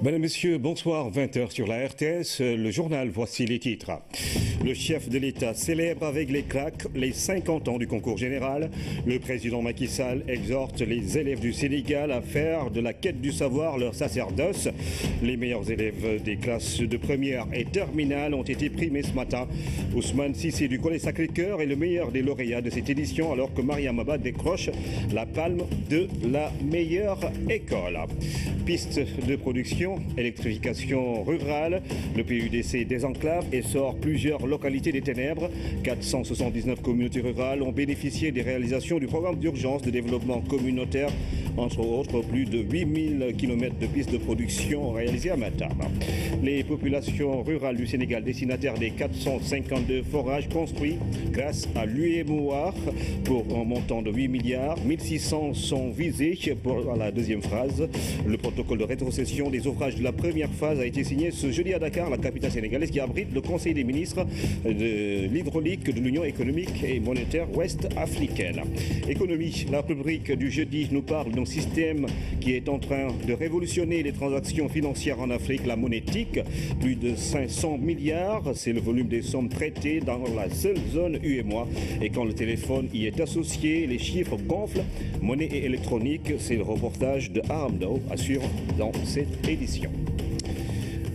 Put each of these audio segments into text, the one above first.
Mesdames, Messieurs, bonsoir, 20h sur la RTS, le journal, voici les titres. Le chef de l'État célèbre avec les claques les 50 ans du concours général. Le président Macky Sall exhorte les élèves du Sénégal à faire de la quête du savoir leur sacerdoce. Les meilleurs élèves des classes de première et terminale ont été primés ce matin. Ousmane Cissé du Collège Sacré-Cœur est le meilleur des lauréats de cette édition, alors que Mariam Abba décroche la palme de la meilleure école. Piste de production, électrification rurale, le PUDC désenclave et sort plusieurs localités des ténèbres. 479 communautés rurales ont bénéficié des réalisations du programme d'urgence de développement communautaire, entre autres plus de 8000 km de pistes de production réalisées à Matam. Les populations rurales du Sénégal destinataires des 452 forages construits grâce à l'UEMOA pour un montant de 8 milliards. 1600 sont visés pour la deuxième phase. Le protocole de rétrocession des ouvrages de la première phase a été signé ce jeudi à Dakar, la capitale sénégalaise qui abrite le Conseil des ministres de l'hydraulique de l'Union économique et monétaire ouest africaine. Économie, la rubrique du jeudi nous parle d'un système qui est en train de révolutionner les transactions financières en Afrique, la monétique. Plus de 500 milliards, c'est le volume des sommes traitées dans la seule zone UEMOA. Et quand le téléphone y est associé, les chiffres gonflent. Monnaie et électronique, c'est le reportage de Aramdo, assure dans cette édition.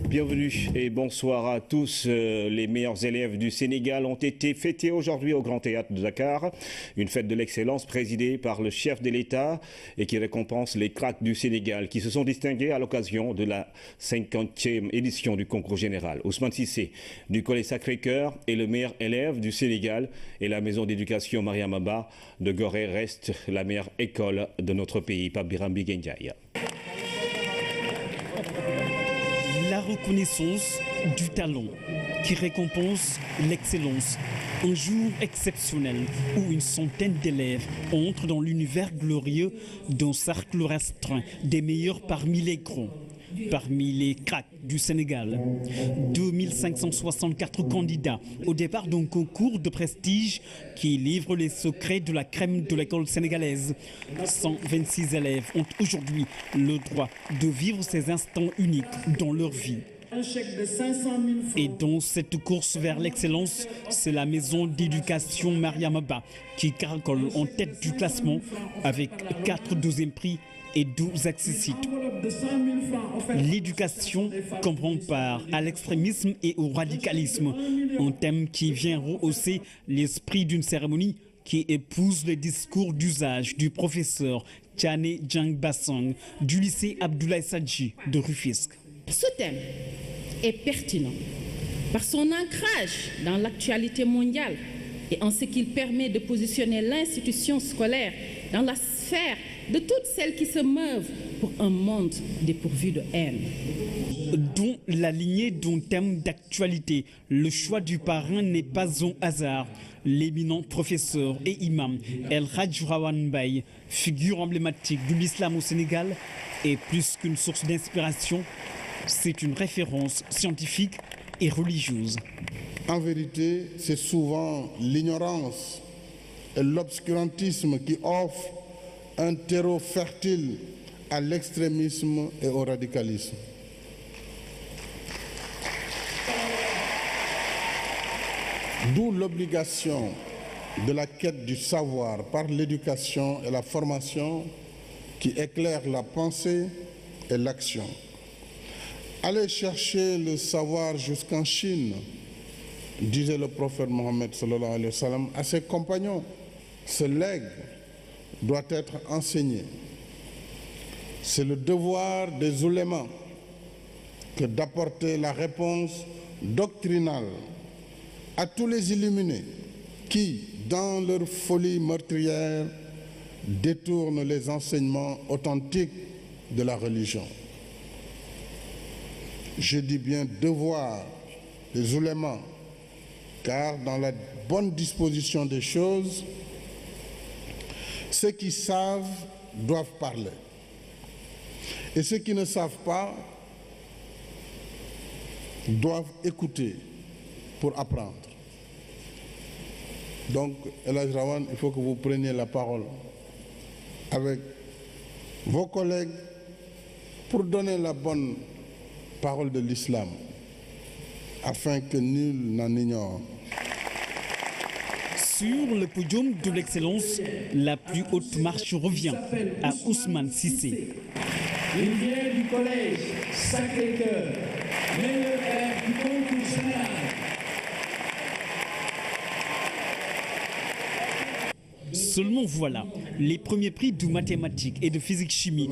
Bienvenue et bonsoir à tous. Les meilleurs élèves du Sénégal ont été fêtés aujourd'hui au Grand Théâtre de Dakar. Une fête de l'excellence présidée par le chef de l'État et qui récompense les cracks du Sénégal qui se sont distingués à l'occasion de la 50e édition du concours général. Ousmane Cissé du Collège Sacré-Cœur est le meilleur élève du Sénégal et la maison d'éducation Mariam Abba de Gorée reste la meilleure école de notre pays. Pape Birambi Gendiaï. La reconnaissance du talent qui récompense l'excellence. Un jour exceptionnel où une centaine d'élèves entrent dans l'univers glorieux d'un cercle restreint des meilleurs parmi les grands, parmi les cracks du Sénégal. 2564 candidats au départ d'un concours de prestige qui livre les secrets de la crème de l'école sénégalaise. 126 élèves ont aujourd'hui le droit de vivre ces instants uniques dans leur vie. Un chèque de 500 000 francs. Et dans cette course vers l'excellence, c'est la maison d'éducation Mariam Abba qui caracole en tête du classement avec 4 deuxièmes prix et 12 accessites. L'éducation comprend part à l'extrémisme et au radicalisme, un thème qui vient rehausser l'esprit d'une cérémonie qui épouse le discours d'usage du professeur Tchane Djang Bassang du lycée Abdoulaye Sadji de Rufisque. Ce thème est pertinent par son ancrage dans l'actualité mondiale et en ce qu'il permet de positionner l'institution scolaire dans la sphère de toutes celles qui se meuvent pour un monde dépourvu de haine. Dont la lignée d'un thème d'actualité, le choix du parrain n'est pas un hasard. L'éminent professeur et imam El Hadj Rawane Mbaye, figure emblématique de l'islam au Sénégal, est plus qu'une source d'inspiration. C'est une référence scientifique et religieuse. En vérité, c'est souvent l'ignorance et l'obscurantisme qui offrent un terreau fertile à l'extrémisme et au radicalisme. D'où l'obligation de la quête du savoir par l'éducation et la formation qui éclaire la pensée et l'action. Aller chercher le savoir jusqu'en Chine, disait le prophète Mohammed sallallahu alayhi wa sallam à ses compagnons. Ce legs doit être enseigné. C'est le devoir des oulémas que d'apporter la réponse doctrinale à tous les illuminés qui, dans leur folie meurtrière, détournent les enseignements authentiques de la religion. Je dis bien devoir des oulémas, car dans la bonne disposition des choses, ceux qui savent doivent parler. Et ceux qui ne savent pas doivent écouter pour apprendre. Donc, El Hadj Rawane, il faut que vous preniez la parole avec vos collègues pour donner la bonne parole de l'islam, afin que nul n'en ignore. Sur le podium de l'excellence, la plus haute marche revient à Ousmane Cissé. Il vient du collège Sacré-Cœur, meilleur élève du concours général. Seulement voilà, les premiers prix de mathématiques et de physique-chimie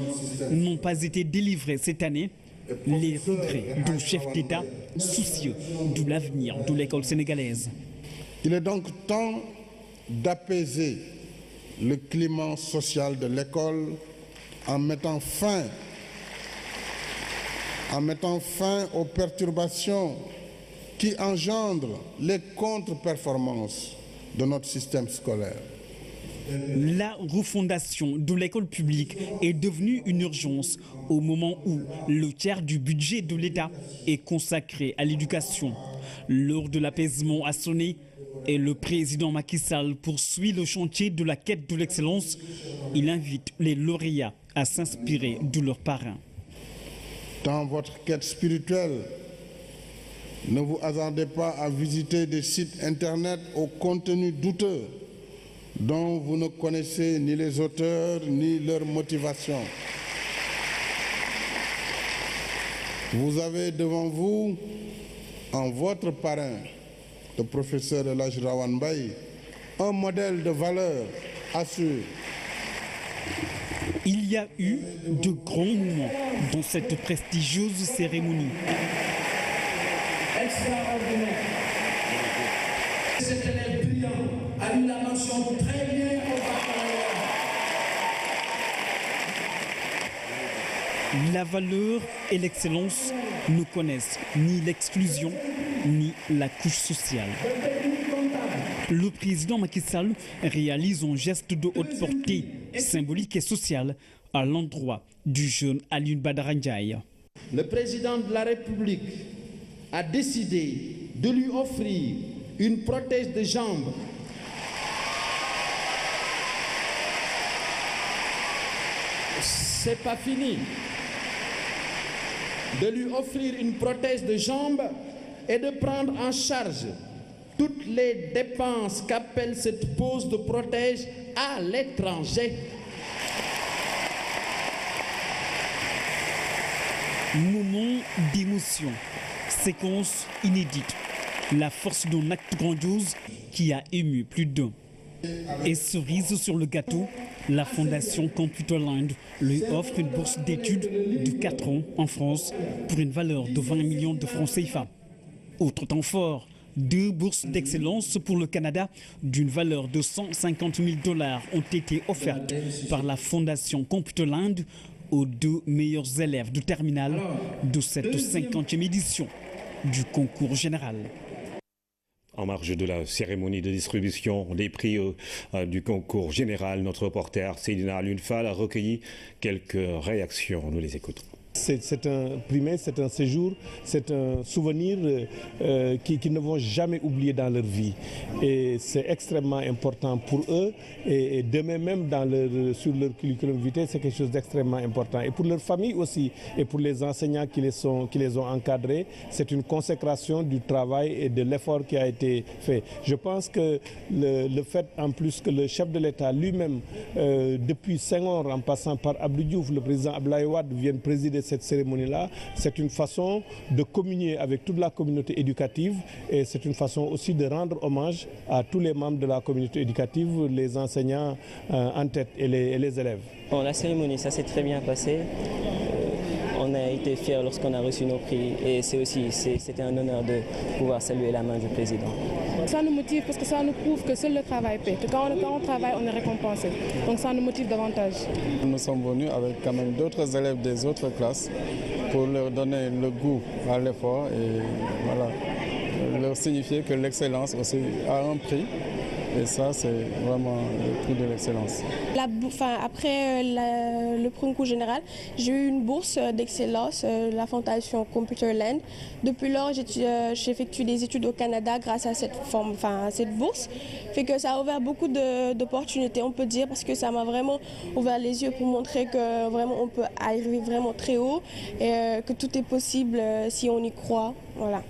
n'ont pas été délivrés cette année. Les regrets d'un chef d'État soucieux de l'avenir de l'école sénégalaise. Il est donc temps d'apaiser le climat social de l'école en mettant fin aux perturbations qui engendrent les contre-performances de notre système scolaire. La refondation de l'école publique est devenue une urgence au moment où le tiers du budget de l'État est consacré à l'éducation. L'heure de l'apaisement a sonné et le président Macky Sall poursuit le chantier de la quête de l'excellence. Il invite les lauréats à s'inspirer de leurs parrains. Dans votre quête spirituelle, ne vous hasardez pas à visiter des sites internet au contenu douteux dont vous ne connaissez ni les auteurs ni leur motivation. Vous avez devant vous, en votre parrain, le professeur El Hadj Rawane Mbaye, un modèle de valeur assuré. Il y a eu de grands moments dans cette prestigieuse cérémonie. Extraordinaire. Cet élève brillant a eu la mention très bien au baccalauréat. La valeur et l'excellence ne connaissent ni l'exclusion ni la couche sociale. Le président Macky Sall réalise un geste de haute portée, symbolique et sociale, à l'endroit du jeune Alioune Badara Ndiaye. Le président de la République a décidé de lui offrir une prothèse de jambe. C'est pas fini. De lui offrir une prothèse de jambe et de prendre en charge toutes les dépenses qu'appelle cette pose de prothèse à l'étranger. Moment d'émotion, séquence inédite, la force d'un acte grandiose qui a ému plus d'un. Et cerise sur le gâteau, la fondation Computerland lui offre une bourse d'études de 4 ans en France pour une valeur de 20 millions de francs CFA. Autre temps fort, 2 bourses d'excellence pour le Canada d'une valeur de 150 000 $ ont été offertes par la fondation Computerland aux 2 meilleurs élèves de terminale de cette 50e édition du concours général. En marge de la cérémonie de distribution des prix du concours général, notre reporter Seydina Alioune Fall a recueilli quelques réactions. Nous les écoutons. C'est un primaire, c'est un séjour, c'est un souvenir qu'ils ne vont jamais oublier dans leur vie. Et c'est extrêmement important pour eux. Et demain même, sur leur curriculum vitae, c'est quelque chose d'extrêmement important. Et pour leur famille aussi, et pour les enseignants qui les ont encadrés, c'est une consécration du travail et de l'effort qui a été fait. Je pense que le fait, en plus, que le chef de l'État lui-même, depuis Senghor, en passant par Abdou Diouf, le président Abdoulaye Wade, vienne présider cette cérémonie-là, c'est une façon de communier avec toute la communauté éducative et c'est une façon aussi de rendre hommage à tous les membres de la communauté éducative, les enseignants en tête et les élèves. Bon, la cérémonie, ça s'est très bien passé. On a été fiers lorsqu'on a reçu nos prix et c'était un honneur de pouvoir saluer la main du président. Ça nous motive parce que ça nous prouve que seul le travail paie. Quand on travaille, on est récompensé. Donc ça nous motive davantage. Nous sommes venus avec quand même d'autres élèves des autres classes pour leur donner le goût à l'effort et voilà, leur signifier que l'excellence aussi a un prix Et ça, c'est vraiment le prix de l'excellence. Après le concours général, j'ai eu une bourse d'excellence, la fondation Computerland. Depuis lors, j'effectue des études au Canada grâce à cette bourse. Fait que ça a ouvert beaucoup d'opportunités, on peut dire, parce que ça m'a vraiment ouvert les yeux pour montrer que vraiment on peut arriver vraiment très haut et que tout est possible si on y croit. Voilà.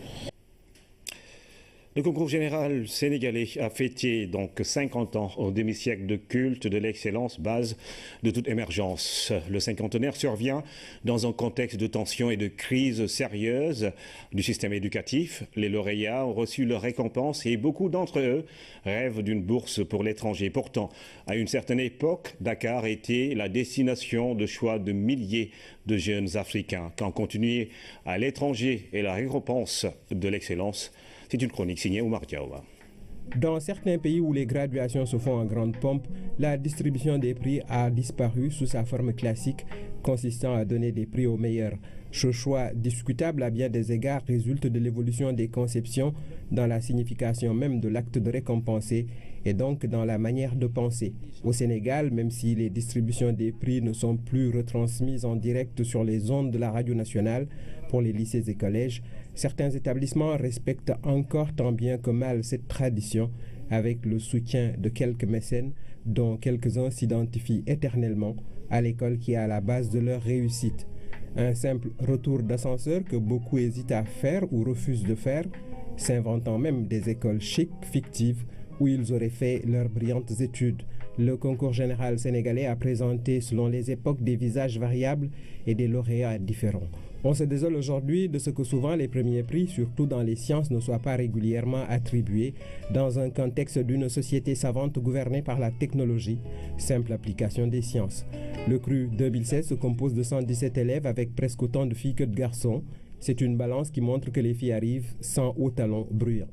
Le concours général sénégalais a fêté donc 50 ans au demi-siècle de culte de l'excellence, base de toute émergence. Le cinquantenaire survient dans un contexte de tension et de crise sérieuse du système éducatif. Les lauréats ont reçu leur récompense et beaucoup d'entre eux rêvent d'une bourse pour l'étranger. Pourtant, à une certaine époque, Dakar était la destination de choix de milliers de jeunes Africains. Quand continuer à l'étranger et la récompense de l'excellence, c'est une chronique signée Oumar Diawa. Dans certains pays où les graduations se font en grande pompe, la distribution des prix a disparu sous sa forme classique, consistant à donner des prix aux meilleurs. Ce choix discutable à bien des égards résulte de l'évolution des conceptions dans la signification même de l'acte de récompenser et donc dans la manière de penser. Au Sénégal, même si les distributions des prix ne sont plus retransmises en direct sur les ondes de la radio nationale pour les lycées et collèges, certains établissements respectent encore tant bien que mal cette tradition avec le soutien de quelques mécènes dont quelques-uns s'identifient éternellement à l'école qui est à la base de leur réussite. Un simple retour d'ascenseur que beaucoup hésitent à faire ou refusent de faire, s'inventant même des écoles chics, fictives, où ils auraient fait leurs brillantes études. Le concours général sénégalais a présenté selon les époques des visages variables et des lauréats différents. On se désole aujourd'hui de ce que souvent les premiers prix, surtout dans les sciences, ne soient pas régulièrement attribués dans un contexte d'une société savante gouvernée par la technologie, simple application des sciences. Le CRU 2016 se compose de 117 élèves avec presque autant de filles que de garçons. C'est une balance qui montre que les filles arrivent sans haut talon bruyant.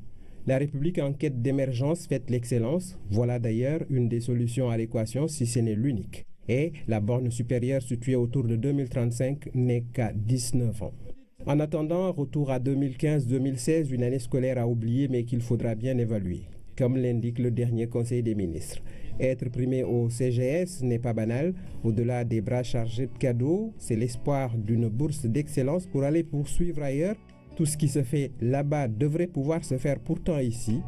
La République en quête d'émergence fête l'excellence. Voilà d'ailleurs une des solutions à l'équation, si ce n'est l'unique. Et la borne supérieure située autour de 2035 n'est qu'à 19 ans. En attendant, retour à 2015-2016, une année scolaire à oublier mais qu'il faudra bien évaluer, comme l'indique le dernier Conseil des ministres. Être primé au CGS n'est pas banal. Au-delà des bras chargés de cadeaux, c'est l'espoir d'une bourse d'excellence pour aller poursuivre ailleurs. Tout ce qui se fait là-bas devrait pouvoir se faire pourtant ici.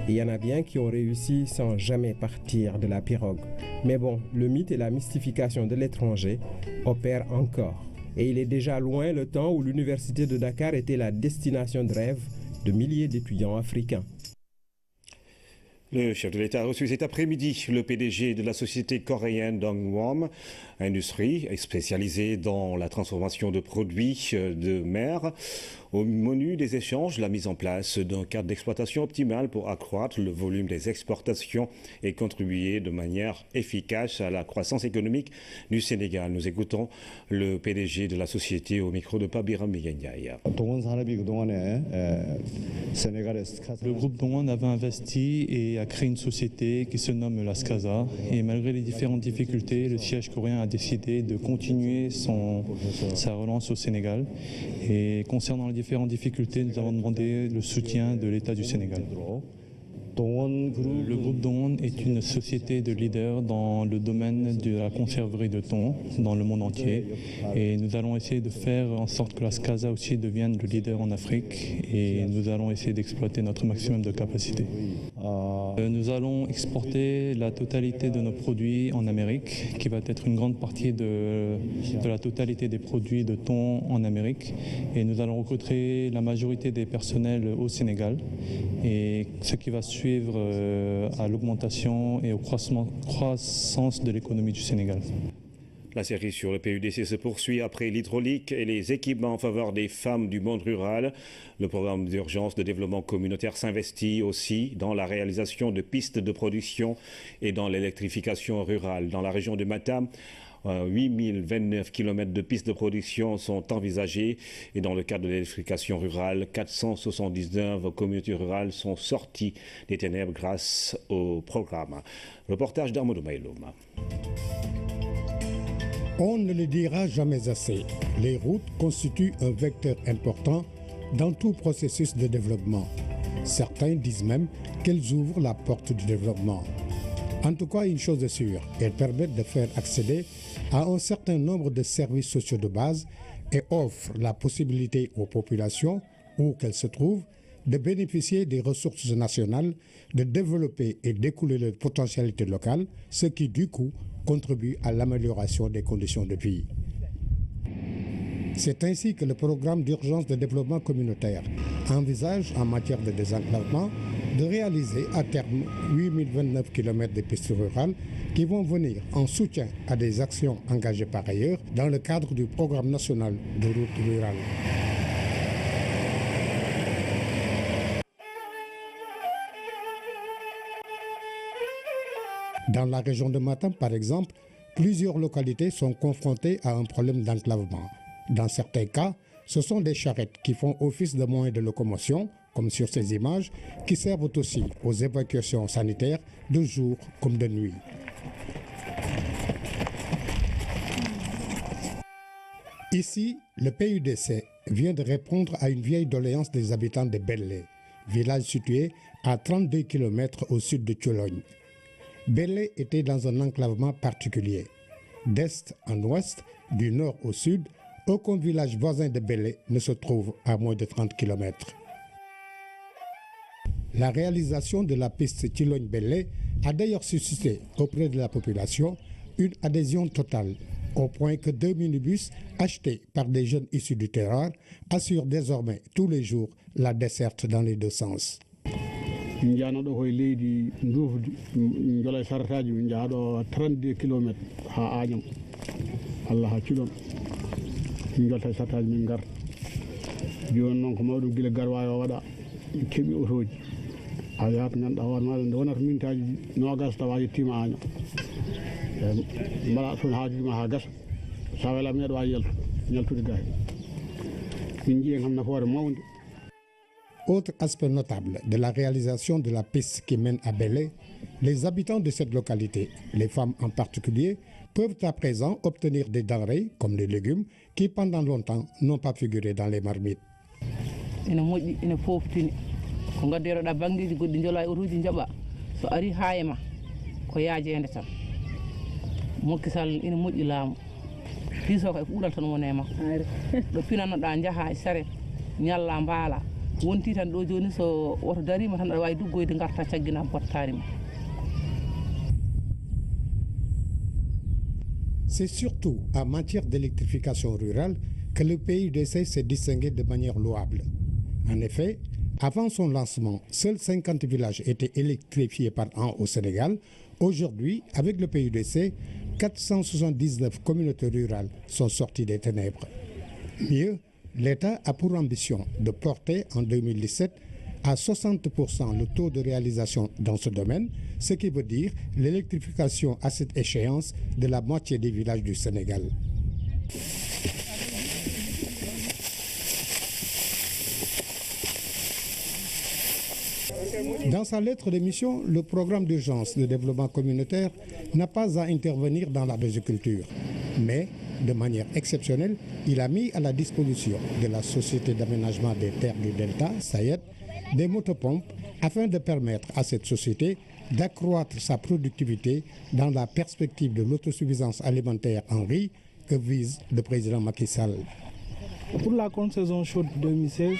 Et il y en a bien qui ont réussi sans jamais partir de la pirogue. Mais bon, le mythe et la mystification de l'étranger opèrent encore. Et il est déjà loin le temps où l'université de Dakar était la destination de rêve de milliers d'étudiants africains. Le chef de l'État a reçu cet après-midi le PDG de la société coréenne Dongwon Industrie, spécialisée dans la transformation de produits de mer. Au menu des échanges, la mise en place d'un cadre d'exploitation optimal pour accroître le volume des exportations et contribuer de manière efficace à la croissance économique du Sénégal. Nous écoutons le PDG de la société au micro de Pabiram Bigenyaï. Le groupe Dongwon avait investi et a créé une société qui se nomme la SCASA. Et malgré les différentes difficultés, le siège coréen a décidé de continuer sa relance au Sénégal. Et concernant les différentes difficultés, nous avons demandé le soutien de l'État du Sénégal. Le groupe Dongwon est une société de leader dans le domaine de la conserverie de thon dans le monde entier et nous allons essayer de faire en sorte que la SCASA aussi devienne le leader en Afrique et nous allons essayer d'exploiter notre maximum de capacité. Nous allons exporter la totalité de nos produits en Amérique, qui va être une grande partie de la totalité des produits de thon en Amérique et nous allons recruter la majorité des personnels au Sénégal et ce qui va suivre à l'augmentation et au croissance de l'économie du Sénégal. La série sur le PUDC se poursuit après l'hydraulique et les équipements en faveur des femmes du monde rural. Le programme d'urgence de développement communautaire s'investit aussi dans la réalisation de pistes de production et dans l'électrification rurale. Dans la région de Matam, 8029 km de pistes de production sont envisagées et dans le cadre de l'électrification rurale, 479 communautés rurales sont sorties des ténèbres grâce au programme. Reportage d'Arnaud Maïloum. On ne le dira jamais assez, les routes constituent un vecteur important dans tout processus de développement. Certains disent même qu'elles ouvrent la porte du développement. En tout cas, une chose est sûre, elles permettent de faire accéder à un certain nombre de services sociaux de base et offrent la possibilité aux populations, où qu'elles se trouvent, de bénéficier des ressources nationales, de développer et d'écouler leurs potentialités locales, ce qui du coup contribue à l'amélioration des conditions de vie. C'est ainsi que le programme d'urgence de développement communautaire envisage en matière de désenclavement de réaliser à terme 8029 km de pistes rurales qui vont venir en soutien à des actions engagées par ailleurs dans le cadre du programme national de routes rurales. Dans la région de Matam, par exemple, plusieurs localités sont confrontées à un problème d'enclavement. Dans certains cas, ce sont des charrettes qui font office de moyens de locomotion, comme sur ces images, qui servent aussi aux évacuations sanitaires de jour comme de nuit. Ici, le PUDC vient de répondre à une vieille doléance des habitants de Belley, village situé à 32 km au sud de Tchologne. Belley était dans un enclavement particulier. D'est en ouest, du nord au sud, aucun village voisin de Belley ne se trouve à moins de 30 km. La réalisation de la piste Tchologne-Belley a d'ailleurs suscité auprès de la population une adhésion totale, au point que 2 minibus achetés par des jeunes issus du terroir assurent désormais tous les jours la desserte dans les deux sens. min janoɗo koye leydi dufdi min jola sarataji min jaaɗo 32 km ha Agnam Allah ha Cuɗon min jolta sarataji min garta joni noon ko mawɗum guila garwawi o waɗa keeɓi otoji a yahat ganduɗa hoore maɗa nde wonata minutaji nogas tawa yettima Agnam mbaɗa toon haajuji ma ha gasa sa welama neɗɗo wawi yaltude gahe min jiiyen kam nafoore mawde. Autre aspect notable de la réalisation de la piste qui mène à Belley, les habitants de cette localité, les femmes en particulier, peuvent à présent obtenir des denrées comme les légumes qui pendant longtemps n'ont pas figuré dans les marmites. Ina moƴƴi ina foftini ko gadderoɗa bangueji goɗɗi jola e otoji jooɓa so ari ha e ma ko yaajede tan Macky Sall ina moƴƴi laamu piso ko e ɓuural tan woni e makko ɗo pinanoɗa jaaha e saret ñalla mbaala wonti tan ɗo joni so woto darima tan aɗa wawi duggoyde garta caggina bottari ma. C'est surtout en matière d'électrification rurale que le PUDC s'est distingué de manière louable. En effet, avant son lancement, seuls 50 villages étaient électrifiés par an au Sénégal. Aujourd'hui, avec le PUDC, 479 communautés rurales sont sorties des ténèbres. Mieux, l'État a pour ambition de porter en 2017 à 60% le taux de réalisation dans ce domaine, ce qui veut dire l'électrification à cette échéance de la moitié des villages du Sénégal. Dans sa lettre de mission, le programme d'urgence de développement communautaire n'a pas à intervenir dans la riziculture, mais de manière exceptionnelle, il a mis à la disposition de la Société d'aménagement des terres du Delta, SAED, des motopompes afin de permettre à cette société d'accroître sa productivité dans la perspective de l'autosuffisance alimentaire en riz que vise le président Macky Sall. Pour la contre-saison chaude 2016,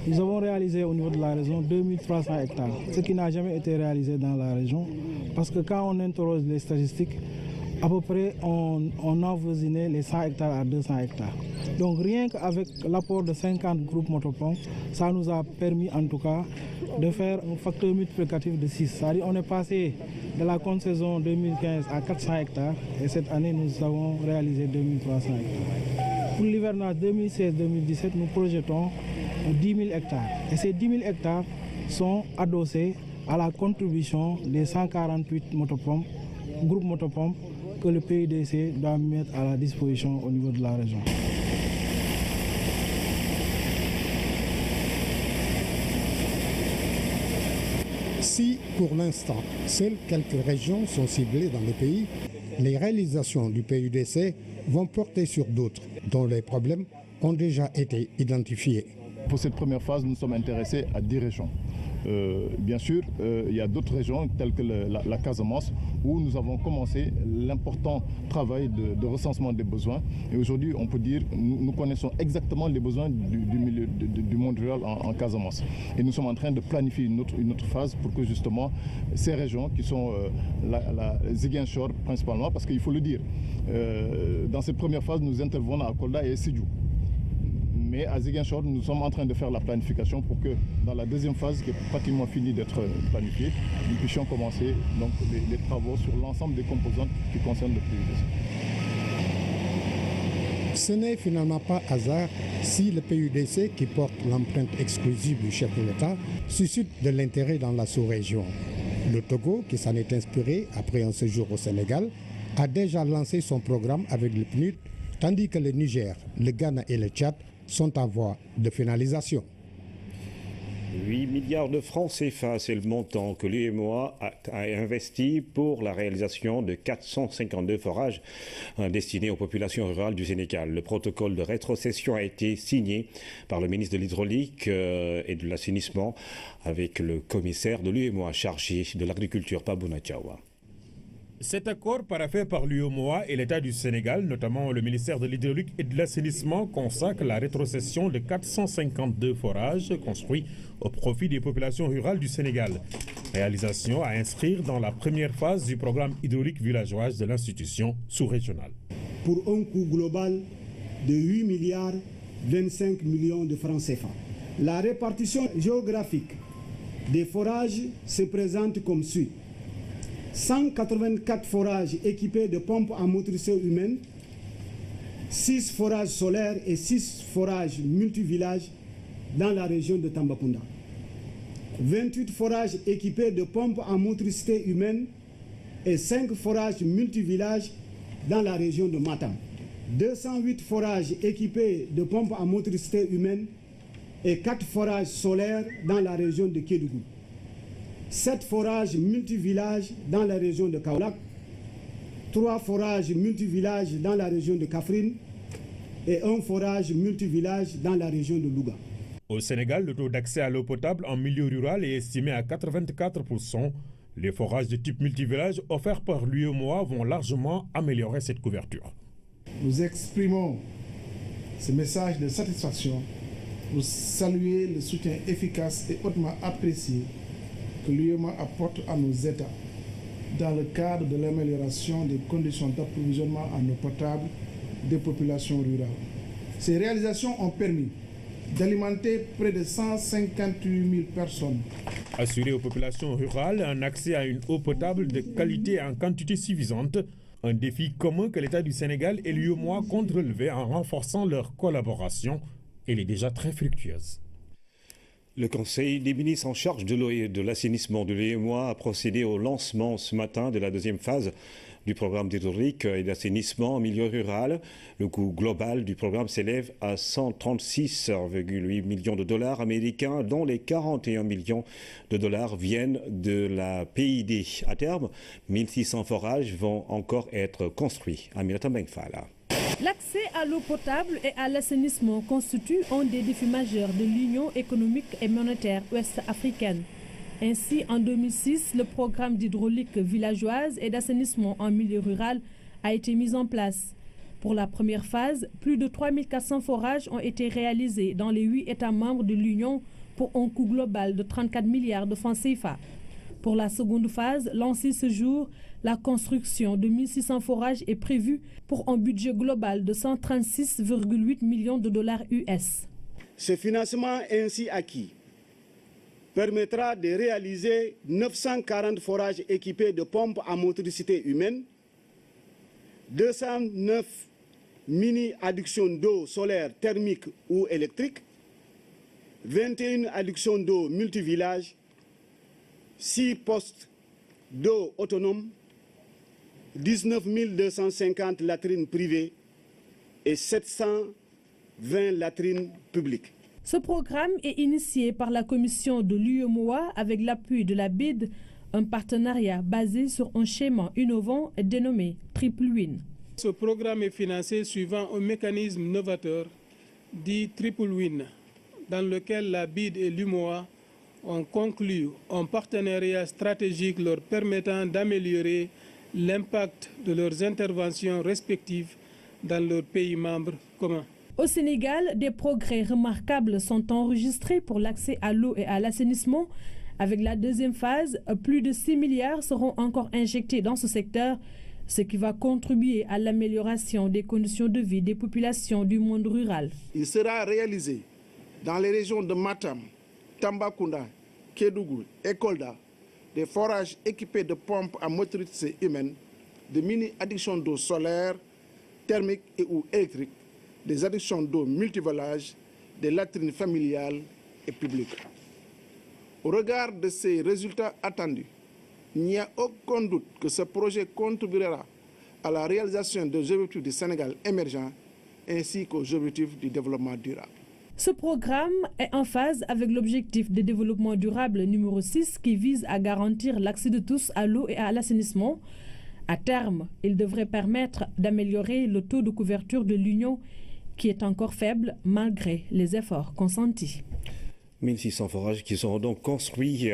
nous avons réalisé au niveau de la région 2300 hectares, ce qui n'a jamais été réalisé dans la région, parce que quand on interroge les statistiques, à peu près on a voisiné les 100 hectares à 200 hectares. Donc rien qu'avec l'apport de 50 groupes motopompes, ça nous a permis en tout cas de faire un facteur multiplicatif de 6. C'est-à-dire on est passé de la contre-saison 2015 à 400 hectares et cette année nous avons réalisé 2300 hectares. Pour l'hivernage 2016-2017, nous projetons 10 000 hectares. Et ces 10 000 hectares sont adossés à la contribution des 148 motopompes, groupes motopompes que le PUDC doit mettre à la disposition au niveau de la région. Si, pour l'instant, seules quelques régions sont ciblées dans le pays, les réalisations du PUDC vont porter sur d'autres, dont les problèmes ont déjà été identifiés. Pour cette première phase, nous sommes intéressés à 10 régions. Bien sûr, il y a d'autres régions telles que la Casamance où nous avons commencé l'important travail de recensement des besoins. Et aujourd'hui, on peut dire nous connaissons exactement les besoins du monde rural en Casamance. Et nous sommes en train de planifier une autre phase pour que justement ces régions qui sont la Ziguinchor principalement, parce qu'il faut le dire, dans cette première phase, nous intervenons à Kolda et à Sédhiou. Mais à Ziguinchor, nous sommes en train de faire la planification pour que dans la deuxième phase, qui est pratiquement finie d'être planifiée, nous puissions commencer donc, les travaux sur l'ensemble des composantes qui concernent le PUDC. Ce n'est finalement pas hasard si le PUDC, qui porte l'empreinte exclusive du chef de l'État, suscite de l'intérêt dans la sous-région. Le Togo, qui s'en est inspiré après un séjour au Sénégal, a déjà lancé son programme avec le PNUD, tandis que le Niger, le Ghana et le Tchad sont en voie de finalisation. 8 milliards de francs CFA, c'est le montant que l'UEMOA a investi pour la réalisation de 452 forages destinés aux populations rurales du Sénégal. Le protocole de rétrocession a été signé par le ministre de l'Hydraulique et de l'Assainissement avec le commissaire de l'UEMOA chargé de l'agriculture, Pabouna Diawa. Cet accord paraphé par l'UEMOA et l'État du Sénégal, notamment le ministère de l'Hydraulique et de l'Assainissement, consacre la rétrocession de 452 forages construits au profit des populations rurales du Sénégal. Réalisation à inscrire dans la première phase du programme hydraulique villageoise de l'institution sous-régionale. Pour un coût global de 8 milliards 25 millions de francs CFA. La répartition géographique des forages se présente comme suit. 184 forages équipés de pompes à motricité humaine, 6 forages solaires et 6 forages multivillages dans la région de Tambacounda. 28 forages équipés de pompes à motricité humaine et 5 forages multivillages dans la région de Matam. 208 forages équipés de pompes à motricité humaine et 4 forages solaires dans la région de Kédougou. 7 forages multivillages dans la région de Kaolack, 3 forages multivillages dans la région de Kaffrine et 1 forage multivillage dans la région de Louga. Au Sénégal, le taux d'accès à l'eau potable en milieu rural est estimé à 84%. Les forages de type multivillage offerts par l'UEMOA vont largement améliorer cette couverture. Nous exprimons ce message de satisfaction pour saluer le soutien efficace et hautement apprécié que l'UEMOA apporte à nos États dans le cadre de l'amélioration des conditions d'approvisionnement en eau potable des populations rurales. Ces réalisations ont permis d'alimenter près de 158 000 personnes. Assurer aux populations rurales un accès à une eau potable de qualité et en quantité suffisante, un défi commun que l'État du Sénégal et l'UEMOA comptent relever en renforçant leur collaboration. Elle est déjà très fructueuse. Le Conseil des ministres en charge de l'eau et de l'assainissement de l'UEMOA a procédé au lancement ce matin de la deuxième phase du programme d'hydraulique et d'assainissement en milieu rural. Le coût global du programme s'élève à 136,8 millions de dollars américains, dont les 41 millions de dollars viennent de la PID. À terme, 1600 forages vont encore être construits. Aminata Mbenfala. L'accès à l'eau potable et à l'assainissement constitue un des défis majeurs de l'Union économique et monétaire ouest-africaine. Ainsi, en 2006, le programme d'hydraulique villageoise et d'assainissement en milieu rural a été mis en place. Pour la première phase, plus de 3400 forages ont été réalisés dans les 8 États membres de l'Union pour un coût global de 34 milliards de francs CFA. Pour la seconde phase, lancée ce jour, la construction de 1600 forages est prévue pour un budget global de 136,8 millions de dollars US. Ce financement ainsi acquis permettra de réaliser 940 forages équipés de pompes à motricité humaine, 209 mini-adductions d'eau solaire thermique ou électrique, 21 adductions d'eau multivillage, 6 postes d'eau autonomes, 19 250 latrines privées et 720 latrines publiques. Ce programme est initié par la commission de l'UEMOA avec l'appui de la BID, un partenariat basé sur un schéma innovant dénommé Triple Win. Ce programme est financé suivant un mécanisme novateur dit Triple Win, dans lequel la BID et l'UEMOA ont conclu un partenariat stratégique leur permettant d'améliorer l'impact de leurs interventions respectives dans leurs pays membres communs. Au Sénégal, des progrès remarquables sont enregistrés pour l'accès à l'eau et à l'assainissement. Avec la deuxième phase, plus de 6 milliards seront encore injectés dans ce secteur, ce qui va contribuer à l'amélioration des conditions de vie des populations du monde rural. Il sera réalisé dans les régions de Matam, Tambacounda, Kédougou et Kolda, des forages équipés de pompes à motricité humaine, de mini-addictions d'eau solaire, thermique et ou électrique, des addictions d'eau multivolages, des latrines familiales et publiques. Au regard de ces résultats attendus, il n'y a aucun doute que ce projet contribuera à la réalisation des objectifs du Sénégal émergent ainsi qu'aux objectifs du développement durable. Ce programme est en phase avec l'objectif de développement durable numéro 6 qui vise à garantir l'accès de tous à l'eau et à l'assainissement. À terme, il devrait permettre d'améliorer le taux de couverture de l'Union qui est encore faible malgré les efforts consentis. 1600 forages qui seront donc construits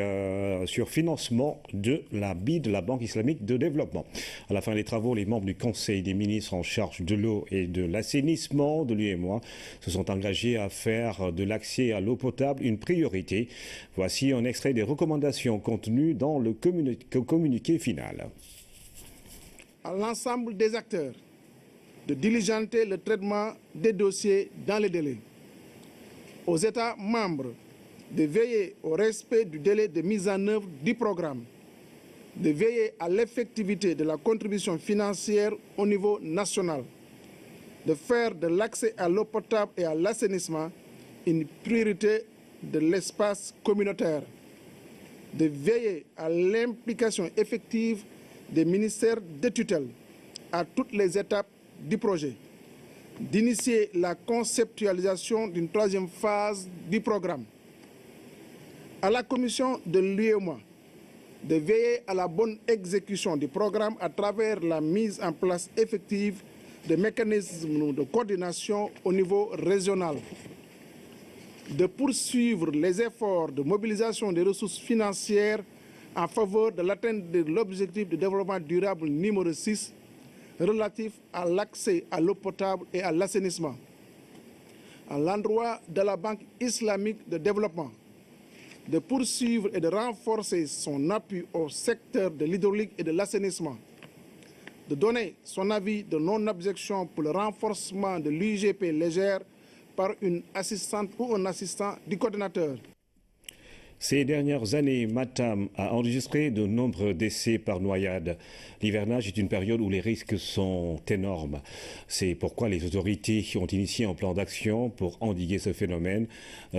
sur financement de la BID, la Banque islamique de développement. À la fin des travaux, les membres du Conseil des ministres en charge de l'eau et de l'assainissement de l'UEMOA se sont engagés à faire de l'accès à l'eau potable une priorité. Voici un extrait des recommandations contenues dans le communiqué final. À l'ensemble des acteurs de diligenter le traitement des dossiers dans les délais. Aux États membres de veiller au respect du délai de mise en œuvre du programme, de veiller à l'effectivité de la contribution financière au niveau national, de faire de l'accès à l'eau potable et à l'assainissement une priorité de l'espace communautaire, de veiller à l'implication effective des ministères de tutelle à toutes les étapes du projet, d'initier la conceptualisation d'une troisième phase du programme. À la commission de l'UEMOA de veiller à la bonne exécution du programme à travers la mise en place effective de mécanismes de coordination au niveau régional, de poursuivre les efforts de mobilisation des ressources financières en faveur de l'atteinte de l'objectif de développement durable numéro 6 relatif à l'accès à l'eau potable et à l'assainissement. À l'endroit de la Banque islamique de développement, de poursuivre et de renforcer son appui au secteur de l'hydraulique et de l'assainissement, de donner son avis de non-objection pour le renforcement de l'UGP légère par une assistante ou un assistant du coordinateur. Ces dernières années, Matam a enregistré de nombreux décès par noyade. L'hivernage est une période où les risques sont énormes. C'est pourquoi les autorités ont initié un plan d'action pour endiguer ce phénomène.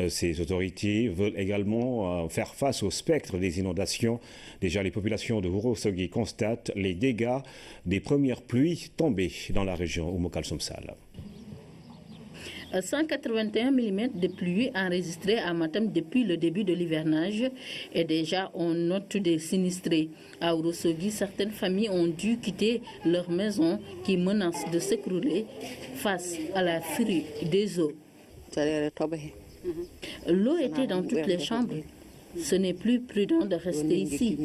Ces autorités veulent également faire face au spectre des inondations. Déjà, les populations de Ourossogui constatent les dégâts des premières pluies tombées dans la région Oumou Kalsoum Sall. 181 mm de pluie enregistrés à Matam depuis le début de l'hivernage et déjà on note des sinistrés. À Ourossogui, certaines familles ont dû quitter leur maison qui menacent de s'écrouler face à la furie des eaux. L'eau était dans toutes les chambres. Ce n'est plus prudent de rester ici.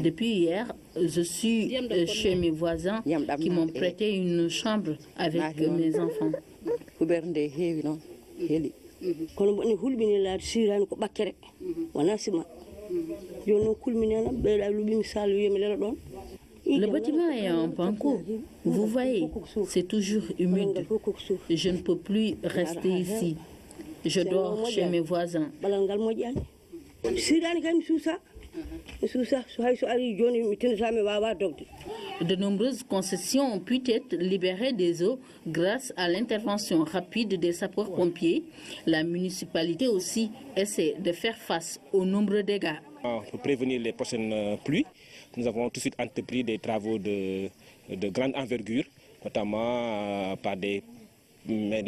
Depuis hier, je suis chez mes voisins qui m'ont prêté une chambre avec mes enfants. Le bâtiment est en panko. Vous voyez, c'est toujours humide. Je ne peux plus rester ici. Je dors chez mes voisins. De nombreuses concessions ont pu être libérées des eaux grâce à l'intervention rapide des sapeurs-pompiers. La municipalité aussi essaie de faire face aux nombreux dégâts. Pour prévenir les prochaines pluies, nous avons tout de suite entrepris des travaux de grande envergure, notamment par des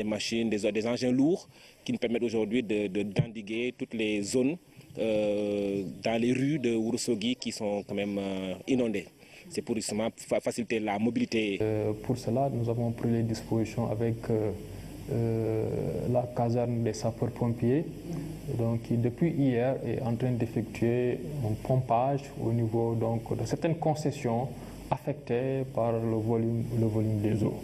machines, des engins lourds qui nous permettent aujourd'hui d'endiguer toutes les zones dans les rues de Ourossogui qui sont quand même inondées. C'est pour justement faciliter la mobilité. Pour cela, nous avons pris les dispositions avec la caserne des sapeurs-pompiers donc, qui depuis hier est en train d'effectuer un pompage au niveau donc, de certaines concessions affectées par le volume des eaux.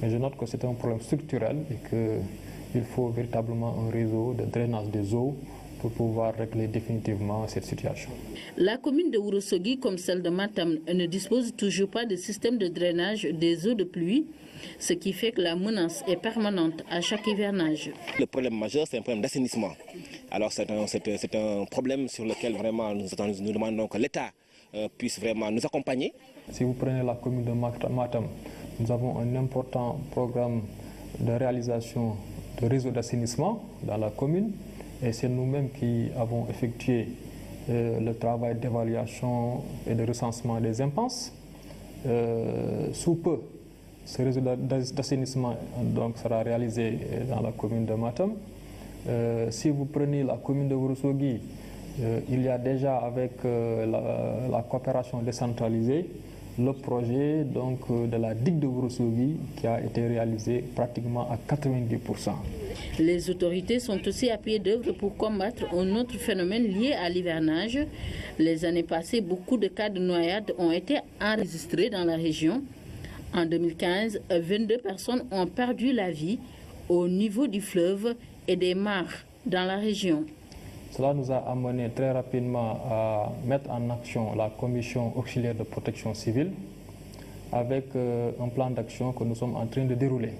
Mais je note que c'est un problème structurel et qu'il faut véritablement un réseau de drainage des eaux pour pouvoir régler définitivement cette situation. La commune de Ourossogui, comme celle de Matam, ne dispose toujours pas de système de drainage des eaux de pluie, ce qui fait que la menace est permanente à chaque hivernage. Le problème majeur, c'est un problème d'assainissement. Alors c'est un problème sur lequel vraiment nous demandons que l'État puisse vraiment nous accompagner. Si vous prenez la commune de Matam, nous avons un important programme de réalisation de réseau d'assainissement dans la commune. Et c'est nous-mêmes qui avons effectué le travail d'évaluation et de recensement des impenses. Sous peu, ce réseau d'assainissement donc, sera réalisé dans la commune de Matam. Si vous prenez la commune de Ourossogui, il y a déjà avec la coopération décentralisée le projet donc, de la digue de Ourossogui qui a été réalisé pratiquement à 90%. Les autorités sont aussi à pied d'œuvre pour combattre un autre phénomène lié à l'hivernage. Les années passées, beaucoup de cas de noyades ont été enregistrés dans la région. En 2015, 22 personnes ont perdu la vie au niveau du fleuve et des mares dans la région. Cela nous a amené très rapidement à mettre en action la commission auxiliaire de protection civile avec un plan d'action que nous sommes en train de dérouler.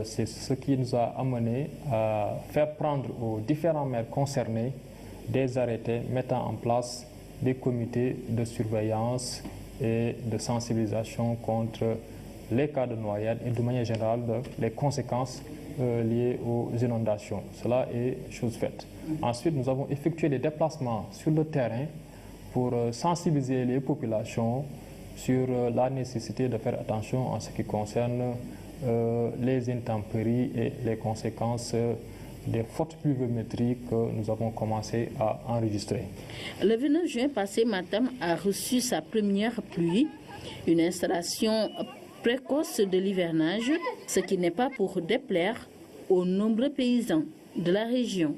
C'est ce qui nous a amené à faire prendre aux différents maires concernés des arrêtés mettant en place des comités de surveillance et de sensibilisation contre les cas de noyade et de manière générale les conséquences liées aux inondations. Cela est chose faite. Ensuite, nous avons effectué des déplacements sur le terrain pour sensibiliser les populations sur la nécessité de faire attention en ce qui concerne les intempéries et les conséquences des fortes pluviométries que nous avons commencé à enregistrer. Le 29 juin passé, Matam a reçu sa première pluie, une installation précoce de l'hivernage, ce qui n'est pas pour déplaire aux nombreux paysans de la région.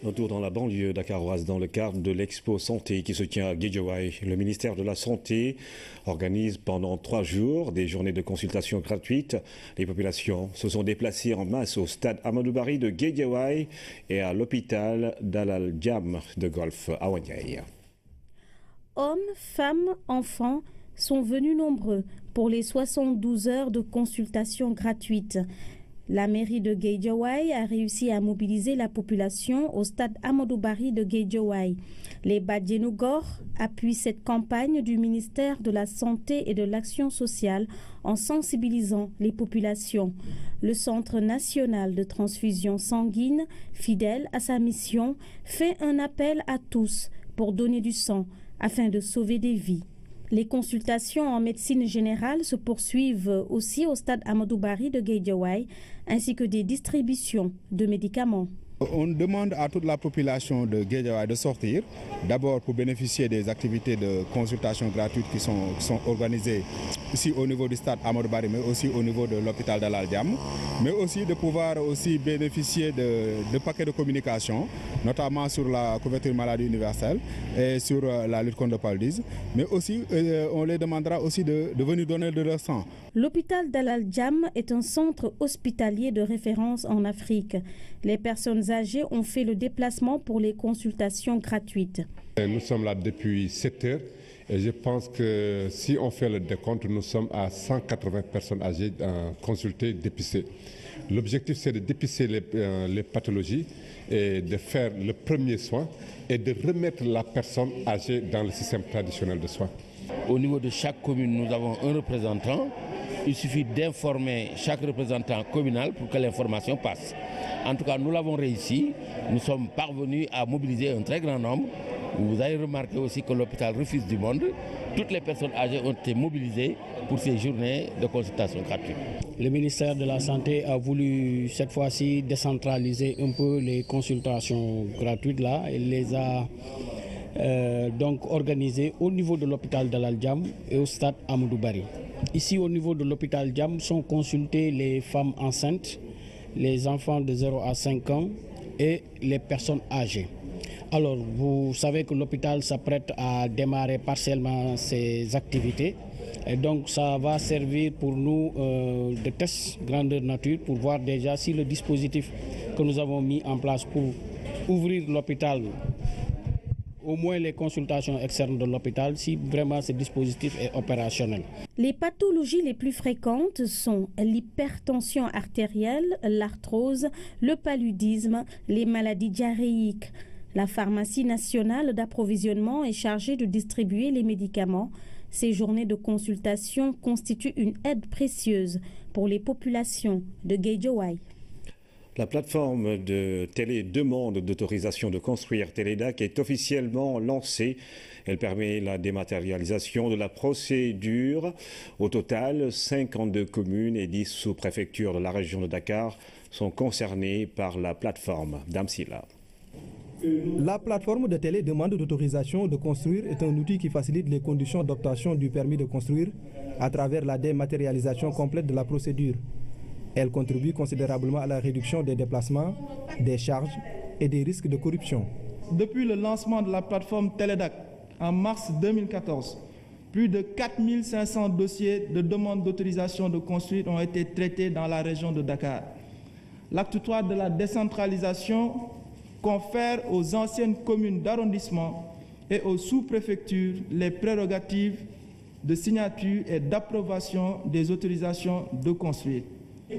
Retour dans la banlieue dakaroise dans le cadre de l'Expo Santé qui se tient à Guédiawaye. Le ministère de la Santé organise pendant 3 jours des journées de consultation gratuites. Les populations se sont déplacées en masse au stade Amadou Barry de Guédiawaye et à l'hôpital d'Al Djam de Golfe à Ouadjaye. Hommes, femmes, enfants sont venus nombreux pour les 72 heures de consultation gratuite. La mairie de Guédiawaye a réussi à mobiliser la population au stade Amadou Barry de Guédiawaye. Les Badjenougor appuient cette campagne du ministère de la Santé et de l'Action sociale en sensibilisant les populations. Le Centre national de transfusion sanguine, fidèle à sa mission, fait un appel à tous pour donner du sang afin de sauver des vies. Les consultations en médecine générale se poursuivent aussi au stade Amadou Barry de Guédiawaye, ainsi que des distributions de médicaments. On demande à toute la population de Guédiawaye de sortir, d'abord pour bénéficier des activités de consultation gratuites qui sont organisées ici au niveau du stade Amadou Barry, mais aussi au niveau de l'hôpital d'Al Djam, mais aussi de pouvoir aussi bénéficier de paquets de communication, notamment sur la couverture maladie universelle et sur la lutte contre le paludisme, mais aussi on les demandera aussi de venir donner de leur sang. L'hôpital d'Al Djam est un centre hospitalier de référence en Afrique. Les personnes âgées ont fait le déplacement pour les consultations gratuites. Nous sommes là depuis 7 heures et je pense que si on fait le décompte, nous sommes à 180 personnes âgées consultées, dépistées. L'objectif, c'est de dépister les pathologies et de faire le premier soin et de remettre la personne âgée dans le système traditionnel de soins. Au niveau de chaque commune, nous avons un représentant. Il suffit d'informer chaque représentant communal pour que l'information passe. En tout cas, nous l'avons réussi. Nous sommes parvenus à mobiliser un très grand nombre. Vous avez remarqué aussi que l'hôpital refuse du monde. Toutes les personnes âgées ont été mobilisées pour ces journées de consultation gratuite. Le ministère de la Santé a voulu cette fois-ci décentraliser un peu les consultations gratuites là. Il les a donc organisées au niveau de l'hôpital d'Al Djam et au stade Amadou Barry. Ici, au niveau de l'hôpital Djam, sont consultées les femmes enceintes, les enfants de 0 à 5 ans et les personnes âgées. Alors, vous savez que l'hôpital s'apprête à démarrer partiellement ses activités. Et donc, ça va servir pour nous de test grandeur nature pour voir déjà si le dispositif que nous avons mis en place pour ouvrir l'hôpital, au moins les consultations externes de l'hôpital, si vraiment ce dispositif est opérationnel. Les pathologies les plus fréquentes sont l'hypertension artérielle, l'arthrose, le paludisme, les maladies diarrhéiques. La pharmacie nationale d'approvisionnement est chargée de distribuer les médicaments. Ces journées de consultation constituent une aide précieuse pour les populations de Guédiawaye. La plateforme de télédemande d'autorisation de construire Télédac est officiellement lancée. Elle permet la dématérialisation de la procédure. Au total, 52 communes et 10 sous-préfectures de la région de Dakar sont concernées par la plateforme. Damsila. La plateforme de télédemande d'autorisation de construire est un outil qui facilite les conditions d'obtention du permis de construire à travers la dématérialisation complète de la procédure. Elle contribue considérablement à la réduction des déplacements, des charges et des risques de corruption. Depuis le lancement de la plateforme Télédac en mars 2014, plus de 4500 dossiers de demande d'autorisation de construire ont été traités dans la région de Dakar. L'acte 3 de la décentralisation confère aux anciennes communes d'arrondissement et aux sous-préfectures les prérogatives de signature et d'approbation des autorisations de construire.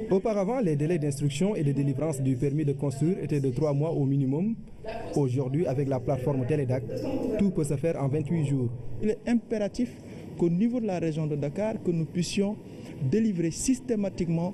Auparavant, les délais d'instruction et de délivrance du permis de construire étaient de 3 mois au minimum. Aujourd'hui, avec la plateforme Télédac, tout peut se faire en 28 jours. Il est impératif qu'au niveau de la région de Dakar, que nous puissions délivrer systématiquement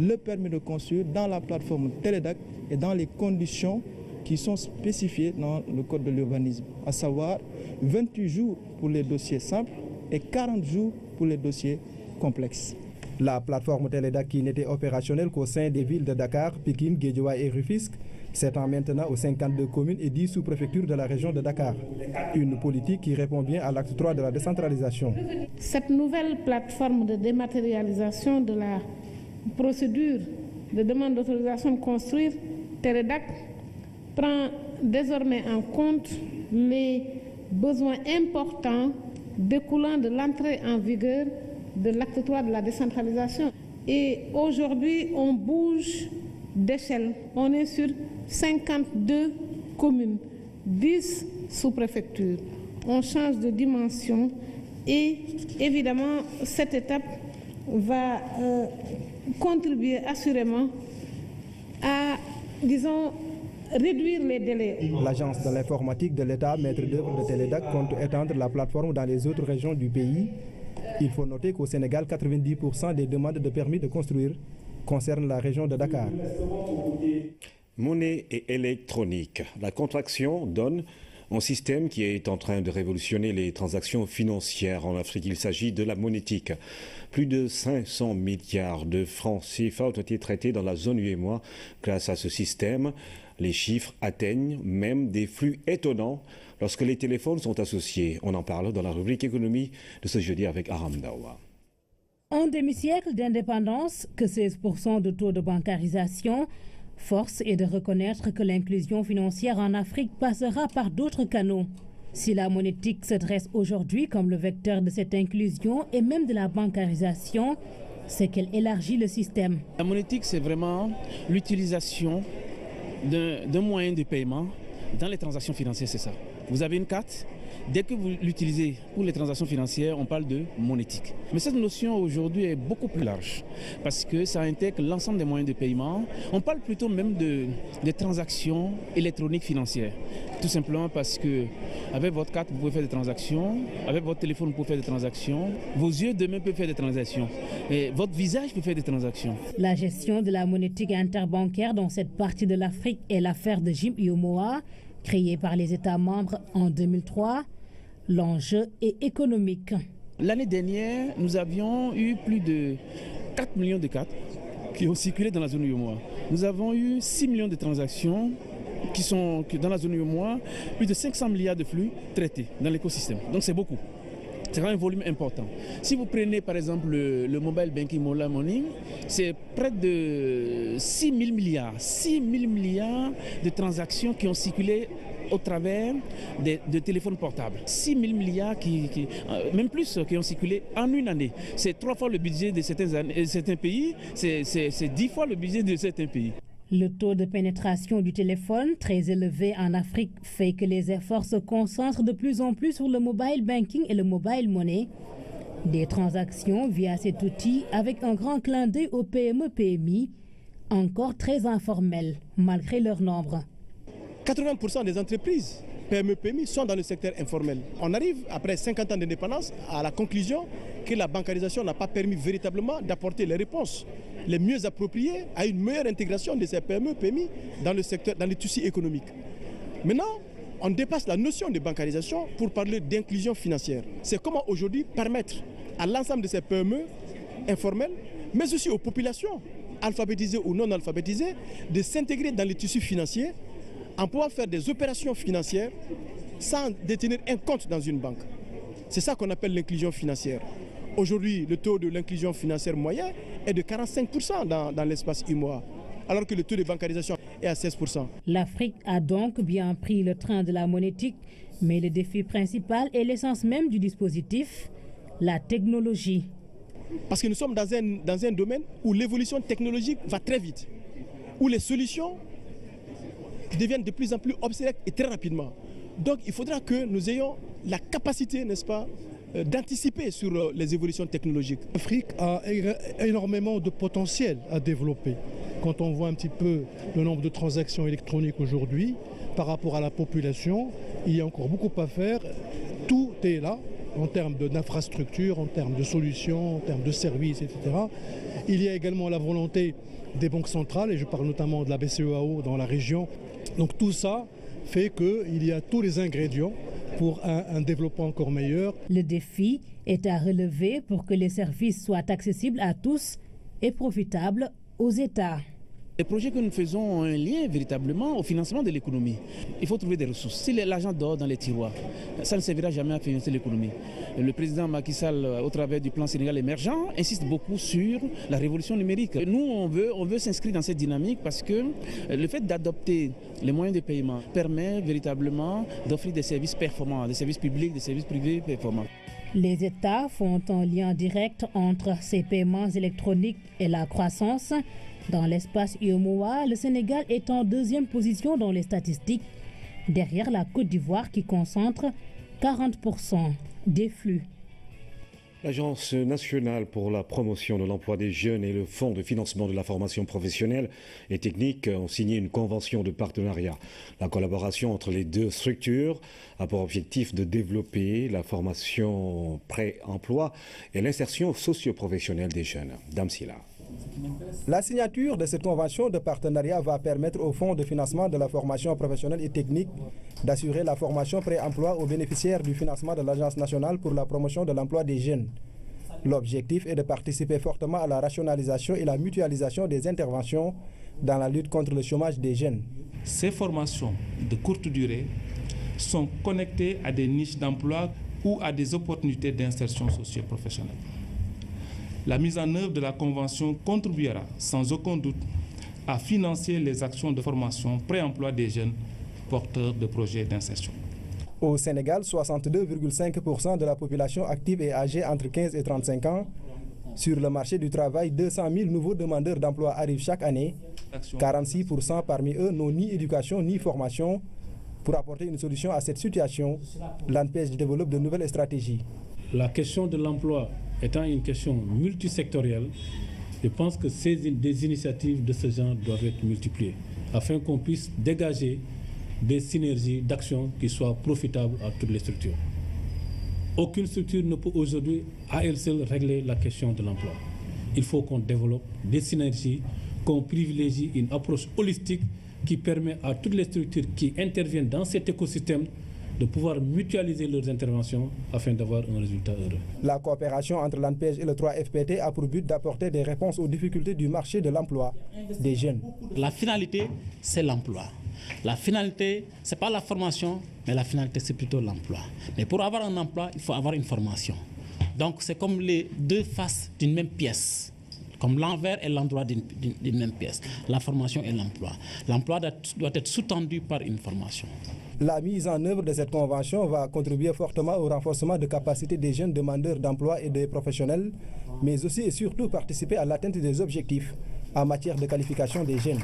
le permis de construire dans la plateforme Télédac et dans les conditions qui sont spécifiées dans le code de l'urbanisme, à savoir 28 jours pour les dossiers simples et 40 jours pour les dossiers complexes. La plateforme Télédac, qui n'était opérationnelle qu'au sein des villes de Dakar, Pikine, Guédiawaye et Rufisque, s'étend maintenant aux 52 communes et 10 sous-préfectures de la région de Dakar. Une politique qui répond bien à l'acte 3 de la décentralisation. Cette nouvelle plateforme de dématérialisation de la procédure de demande d'autorisation de construire, Télédac, prend désormais en compte les besoins importants découlant de l'entrée en vigueur de l'acte 3 de la décentralisation. Et aujourd'hui, on bouge d'échelle. On est sur 52 communes, 10 sous-préfectures. On change de dimension et évidemment, cette étape va contribuer assurément à, disons, réduire les délais. L'agence de l'informatique de l'État, maître d'œuvre de Télédac, compte étendre la plateforme dans les autres régions du pays. Il faut noter qu'au Sénégal, 90% des demandes de permis de construire concernent la région de Dakar. Monnaie et électronique. La contraction donne un système qui est en train de révolutionner les transactions financières en Afrique. Il s'agit de la monétique. Plus de 500 milliards de francs CFA ont été traités dans la zone UEMOA grâce à ce système. Les chiffres atteignent même des flux étonnants lorsque les téléphones sont associés. On en parle dans la rubrique économie de ce jeudi avec Aram Dawa. Un demi-siècle d'indépendance, que 16% de taux de bancarisation, force est de reconnaître que l'inclusion financière en Afrique passera par d'autres canaux. Si la monétique se dresse aujourd'hui comme le vecteur de cette inclusion et même de la bancarisation, c'est qu'elle élargit le système. La monétique, c'est vraiment l'utilisation d'un moyen de paiement dans les transactions financières, c'est ça. Vous avez une carte, dès que vous l'utilisez pour les transactions financières, on parle de monétique. Mais cette notion aujourd'hui est beaucoup plus large parce que ça intègre l'ensemble des moyens de paiement. On parle plutôt même de transactions électroniques financières. Tout simplement parce que avec votre carte, vous pouvez faire des transactions, avec votre téléphone, vous pouvez faire des transactions, vos yeux demain peuvent faire des transactions, et votre visage peut faire des transactions. La gestion de la monétique interbancaire dans cette partie de l'Afrique est l'affaire de Jim Iomoa, créée par les États membres en 2003. L'enjeu est économique. L'année dernière, nous avions eu plus de 4 millions de cartes qui ont circulé dans la zone UEMOA. Nous avons eu 6 millions de transactions qui sont dans la zone UEMOA, plus de 500 milliards de flux traités dans l'écosystème. Donc c'est beaucoup. C'est un volume important. Si vous prenez par exemple le mobile banking mobile money, c'est près de 6 000 milliards. 6 000 milliards de transactions qui ont circulé au travers de téléphones portables. 6 000 milliards, même plus, qui ont circulé en une année. C'est 3 fois le budget de certains pays, c'est 10 fois le budget de certains pays. Le taux de pénétration du téléphone, très élevé en Afrique, fait que les efforts se concentrent de plus en plus sur le mobile banking et le mobile money. Des transactions via cet outil avec un grand clin d'œil aux PME-PMI, encore très informelles, malgré leur nombre. 80% des entreprises PME-PMI sont dans le secteur informel. On arrive, après 50 ans d'indépendance, à la conclusion que la bancarisation n'a pas permis véritablement d'apporter les réponses les mieux appropriées à une meilleure intégration de ces PME-PMI dans le secteur, dans le tissu économique. Maintenant, on dépasse la notion de bancarisation pour parler d'inclusion financière. C'est comment aujourd'hui permettre à l'ensemble de ces PME informelles, mais aussi aux populations alphabétisées ou non alphabétisées, de s'intégrer dans le tissu financier en pouvant faire des opérations financières sans détenir un compte dans une banque. C'est ça qu'on appelle l'inclusion financière. Aujourd'hui, le taux de l'inclusion financière moyen est de 45% dans l'espace UEMOA, alors que le taux de bancarisation est à 16%. L'Afrique a donc bien pris le train de la monétique, mais le défi principal est l'essence même du dispositif, la technologie. Parce que nous sommes dans un domaine où l'évolution technologique va très vite, où les solutions deviennent de plus en plus obsolètes et très rapidement. Donc il faudra que nous ayons la capacité, n'est-ce pas, d'anticiper sur les évolutions technologiques. L'Afrique a énormément de potentiel à développer. Quand on voit un petit peu le nombre de transactions électroniques aujourd'hui, par rapport à la population, il y a encore beaucoup à faire. Tout est là, en termes d'infrastructures, en termes de solutions, en termes de services, etc. Il y a également la volonté des banques centrales, et je parle notamment de la BCEAO dans la région. Donc tout ça fait qu'il y a tous les ingrédients pour un développement encore meilleur. Le défi est à relever pour que les services soient accessibles à tous et profitables aux États. Les projets que nous faisons ont un lien véritablement au financement de l'économie. Il faut trouver des ressources. Si l'argent dort dans les tiroirs, ça ne servira jamais à financer l'économie. Le président Macky Sall, au travers du plan Sénégal émergent, insiste beaucoup sur la révolution numérique. Nous, on veut s'inscrire dans cette dynamique parce que le fait d'adopter les moyens de paiement permet véritablement d'offrir des services performants, des services publics, des services privés performants. Les États font un lien direct entre ces paiements électroniques et la croissance. Dans l'espace UEMOA, le Sénégal est en deuxième position dans les statistiques, derrière la Côte d'Ivoire qui concentre 40% des flux. L'Agence nationale pour la promotion de l'emploi des jeunes et le Fonds de financement de la formation professionnelle et technique ont signé une convention de partenariat. La collaboration entre les deux structures a pour objectif de développer la formation pré-emploi et l'insertion socio-professionnelle des jeunes. Dame Silla. La signature de cette convention de partenariat va permettre au Fonds de financement de la formation professionnelle et technique d'assurer la formation pré-emploi aux bénéficiaires du financement de l'Agence nationale pour la promotion de l'emploi des jeunes. L'objectif est de participer fortement à la rationalisation et la mutualisation des interventions dans la lutte contre le chômage des jeunes. Ces formations de courte durée sont connectées à des niches d'emploi ou à des opportunités d'insertion socio-professionnelle. La mise en œuvre de la Convention contribuera sans aucun doute à financer les actions de formation pré-emploi des jeunes porteurs de projets d'insertion. Au Sénégal, 62,5% de la population active est âgée entre 15 et 35 ans. Sur le marché du travail, 200 000 nouveaux demandeurs d'emploi arrivent chaque année. 46% parmi eux n'ont ni éducation ni formation. Pour apporter une solution à cette situation, l'ANPEJ développe de nouvelles stratégies. La question de l'emploi étant une question multisectorielle, je pense que des initiatives de ce genre doivent être multipliées afin qu'on puisse dégager des synergies d'action qui soient profitables à toutes les structures. Aucune structure ne peut aujourd'hui à elle seule régler la question de l'emploi. Il faut qu'on développe des synergies, qu'on privilégie une approche holistique qui permet à toutes les structures qui interviennent dans cet écosystème de pouvoir mutualiser leurs interventions afin d'avoir un résultat heureux. La coopération entre l'ANPEJ et le 3FPT a pour but d'apporter des réponses aux difficultés du marché de l'emploi des jeunes. La finalité, c'est l'emploi. La finalité, ce n'est pas la formation, mais la finalité, c'est plutôt l'emploi. Mais pour avoir un emploi, il faut avoir une formation. Donc, c'est comme les deux faces d'une même pièce, comme l'envers et l'endroit d'une même pièce. La formation et l'emploi. L'emploi doit être sous-tendu par une formation. La mise en œuvre de cette convention va contribuer fortement au renforcement de capacités des jeunes demandeurs d'emploi et des professionnels, mais aussi et surtout participer à l'atteinte des objectifs en matière de qualification des jeunes.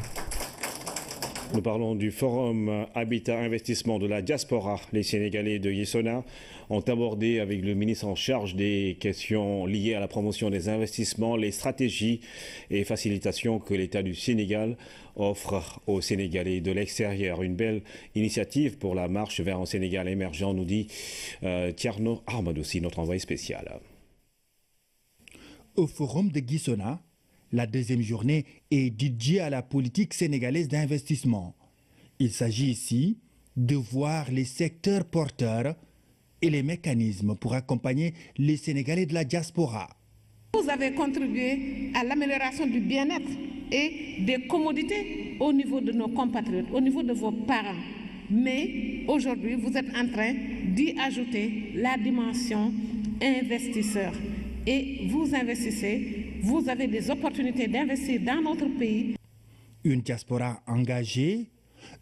Nous parlons du Forum Habitat Investissement de la diaspora. Les Sénégalais de Gissona ont abordé avec le ministre en charge des questions liées à la promotion des investissements, les stratégies et facilitations que l'État du Sénégal offre aux Sénégalais de l'extérieur. Une belle initiative pour la marche vers un Sénégal émergent, nous dit Thierno Armadoussi, notre envoyé spécial. Au Forum de Gissona, la deuxième journée est dédiée à la politique sénégalaise d'investissement. Il s'agit ici de voir les secteurs porteurs et les mécanismes pour accompagner les Sénégalais de la diaspora. Vous avez contribué à l'amélioration du bien-être et des commodités au niveau de nos compatriotes, au niveau de vos parents. Mais aujourd'hui, vous êtes en train d'y ajouter la dimension investisseur. Et vous investissez, vous avez des opportunités d'investir dans notre pays. Une diaspora engagée,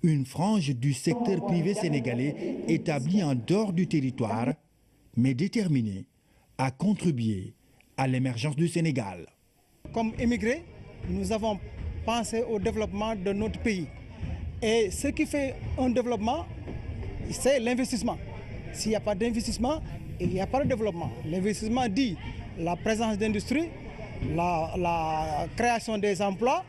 une frange du secteur privé sénégalais établie en dehors du territoire, mais déterminée à contribuer à l'émergence du Sénégal. Comme immigrés, nous avons pensé au développement de notre pays. Et ce qui fait un développement, c'est l'investissement. S'il n'y a pas d'investissement, il n'y a pas de développement. L'investissement dit la présence d'industrie, la création des emplois,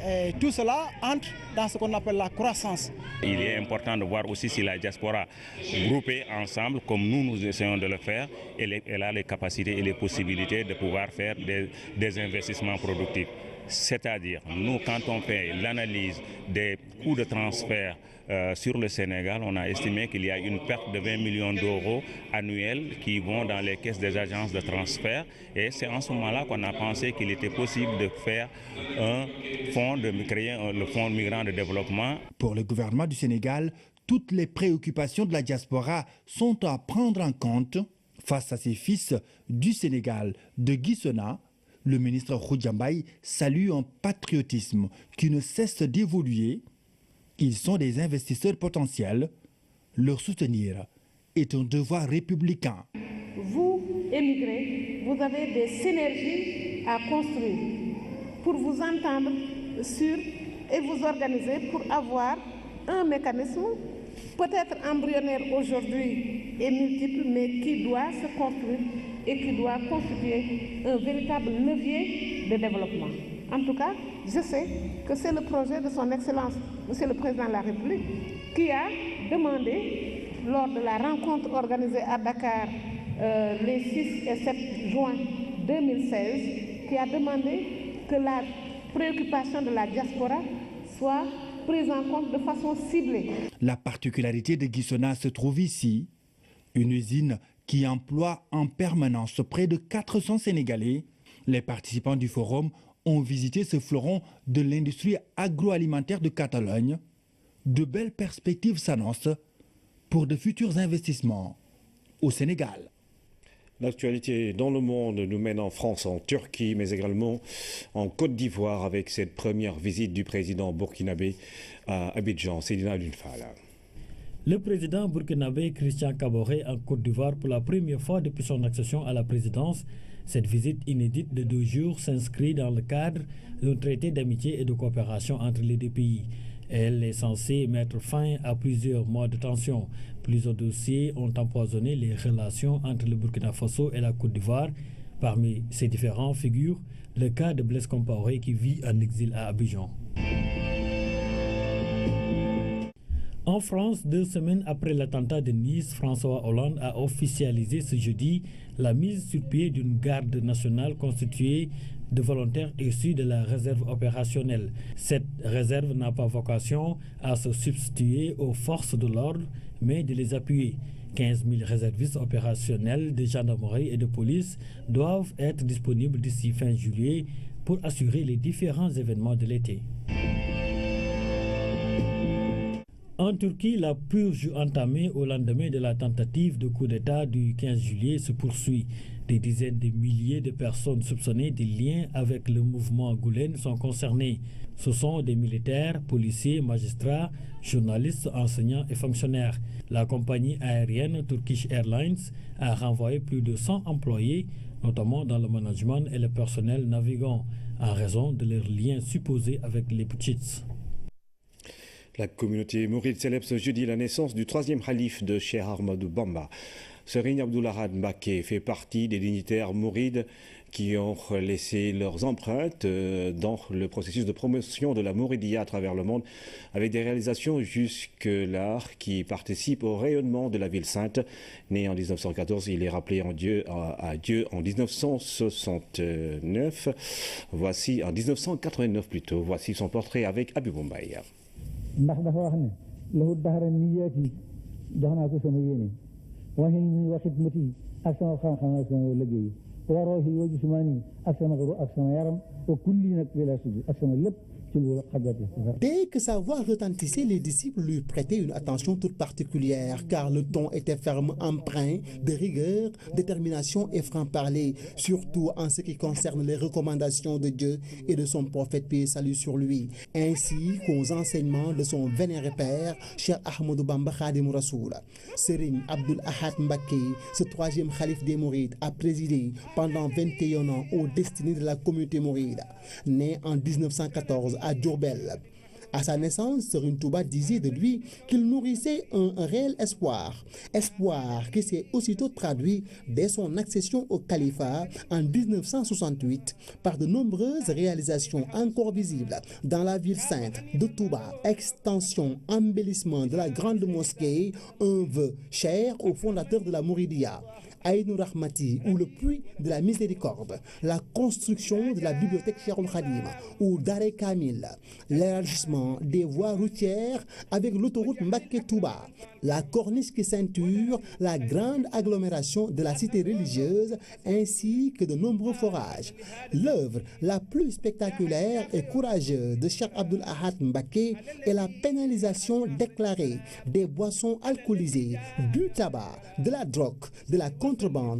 et tout cela entre dans ce qu'on appelle la croissance. Il est important de voir aussi si la diaspora groupée ensemble, comme nous essayons de le faire, elle a les capacités et les possibilités de pouvoir faire des investissements productifs. C'est-à-dire, nous, quand on fait l'analyse des coûts de transfert sur le Sénégal, on a estimé qu'il y a une perte de 20 millions d'euros annuels qui vont dans les caisses des agences de transfert. Et c'est en ce moment-là qu'on a pensé qu'il était possible de faire un fonds, de créer le Fonds migrant de développement. Pour le gouvernement du Sénégal, toutes les préoccupations de la diaspora sont à prendre en compte face à ces fils du Sénégal de Gissona. Le ministre Khoudjambaye salue un patriotisme qui ne cesse d'évoluer. Ils sont des investisseurs potentiels. Leur soutenir est un devoir républicain. Vous, émigrés, vous avez des synergies à construire pour vous entendre sur et vous organiser pour avoir un mécanisme peut-être embryonnaire aujourd'hui et multiple, mais qui doit se construire et qui doit constituer un véritable levier de développement. En tout cas, je sais que c'est le projet de son Excellence, Monsieur le Président de la République, qui a demandé, lors de la rencontre organisée à Dakar les 6 et 7 juin 2016, qui a demandé que la préoccupation de la diaspora soit prise en compte de façon ciblée. La particularité de Gissona se trouve ici, une usine qui emploie en permanence près de 400 Sénégalais. Les participants du forum ont visité ce fleuron de l'industrie agroalimentaire de Catalogne. De belles perspectives s'annoncent pour de futurs investissements au Sénégal. L'actualité dans le monde nous mène en France, en Turquie, mais également en Côte d'Ivoire avec cette première visite du président burkinabé à Abidjan. Céline Dunfal. Le président burkinabé Christian Kaboré en Côte d'Ivoire pour la première fois depuis son accession à la présidence. Cette visite inédite de 2 jours s'inscrit dans le cadre d'un traité d'amitié et de coopération entre les deux pays. Elle est censée mettre fin à plusieurs mois de tension. Plusieurs dossiers ont empoisonné les relations entre le Burkina Faso et la Côte d'Ivoire. Parmi ces différents figures le cas de Blaise Compaoré qui vit en exil à Abidjan. En France, 2 semaines après l'attentat de Nice, François Hollande a officialisé ce jeudi la mise sur pied d'une garde nationale constituée de volontaires issus de la réserve opérationnelle. Cette réserve n'a pas vocation à se substituer aux forces de l'ordre, mais de les appuyer. 15 000 réservistes opérationnels de gendarmerie et de police doivent être disponibles d'ici fin juillet pour assurer les différents événements de l'été. En Turquie, la purge entamée au lendemain de la tentative de coup d'État du 15 juillet se poursuit. Des dizaines de milliers de personnes soupçonnées de liens avec le mouvement Gülen sont concernées. Ce sont des militaires, policiers, magistrats, journalistes, enseignants et fonctionnaires. La compagnie aérienne Turkish Airlines a renvoyé plus de 100 employés, notamment dans le management et le personnel navigant, en raison de leurs liens supposés avec les Putschistes. La communauté mouride célèbre ce jeudi la naissance du troisième calife de Cheikh Ahmadou Bamba. Serigne Abdul Ahad Mbacké fait partie des dignitaires mourides qui ont laissé leurs empreintes dans le processus de promotion de la Mouridia à travers le monde, avec des réalisations jusque-là qui participent au rayonnement de la ville sainte. Né en 1914, il est rappelé à Dieu en 1969. Voici, en 1989 plutôt, voici son portrait avec Abou Boumbaye. ndax dafa wax ne lahu dahra niyaati jox naa ko sama yéene waxi ni wa xidmati ak sama xam-xam ak sama liggéey waroo fi woo jismaani ak sama yaram wa kulli nag bila sudi ak sama lépp. Dès que sa voix retentissait, les disciples lui prêtaient une attention toute particulière, car le ton était ferme, empreint de rigueur, détermination et franc-parler, surtout en ce qui concerne les recommandations de Dieu et de son prophète, paix et salut sur lui, ainsi qu'aux enseignements de son vénéré père, Cheikh Ahmadou Bamba Khadim Rassoul. Serigne Abdul Ahad Mbacké, ce troisième calife des Mourides, a présidé pendant 21 ans aux destinées de la communauté mouride. Né en 1914 à Diourbel. À sa naissance, Serigne Touba disait de lui qu'il nourrissait un réel espoir. Espoir qui s'est aussitôt traduit dès son accession au califat en 1968 par de nombreuses réalisations encore visibles dans la ville sainte de Touba. Extension, embellissement de la grande mosquée, un vœu cher au fondateur de la Mouridia. Aïnou Rahmati, ou le puits de la miséricorde, la construction de la bibliothèque Cheikhoul Khadim ou Daré Kamil, l'élargissement des voies routières avec l'autoroute Mbacké-Touba, la corniche qui ceinture la grande agglomération de la cité religieuse ainsi que de nombreux forages. L'œuvre la plus spectaculaire et courageuse de Cheikh Abdul Ahad Mbacké est la pénalisation déclarée des boissons alcoolisées, du tabac, de la drogue, de la contrebande,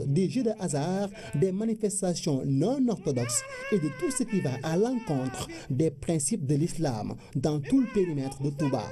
des jeux de hasard, des manifestations non orthodoxes et de tout ce qui va à l'encontre des principes de l'islam dans tout le périmètre de Touba.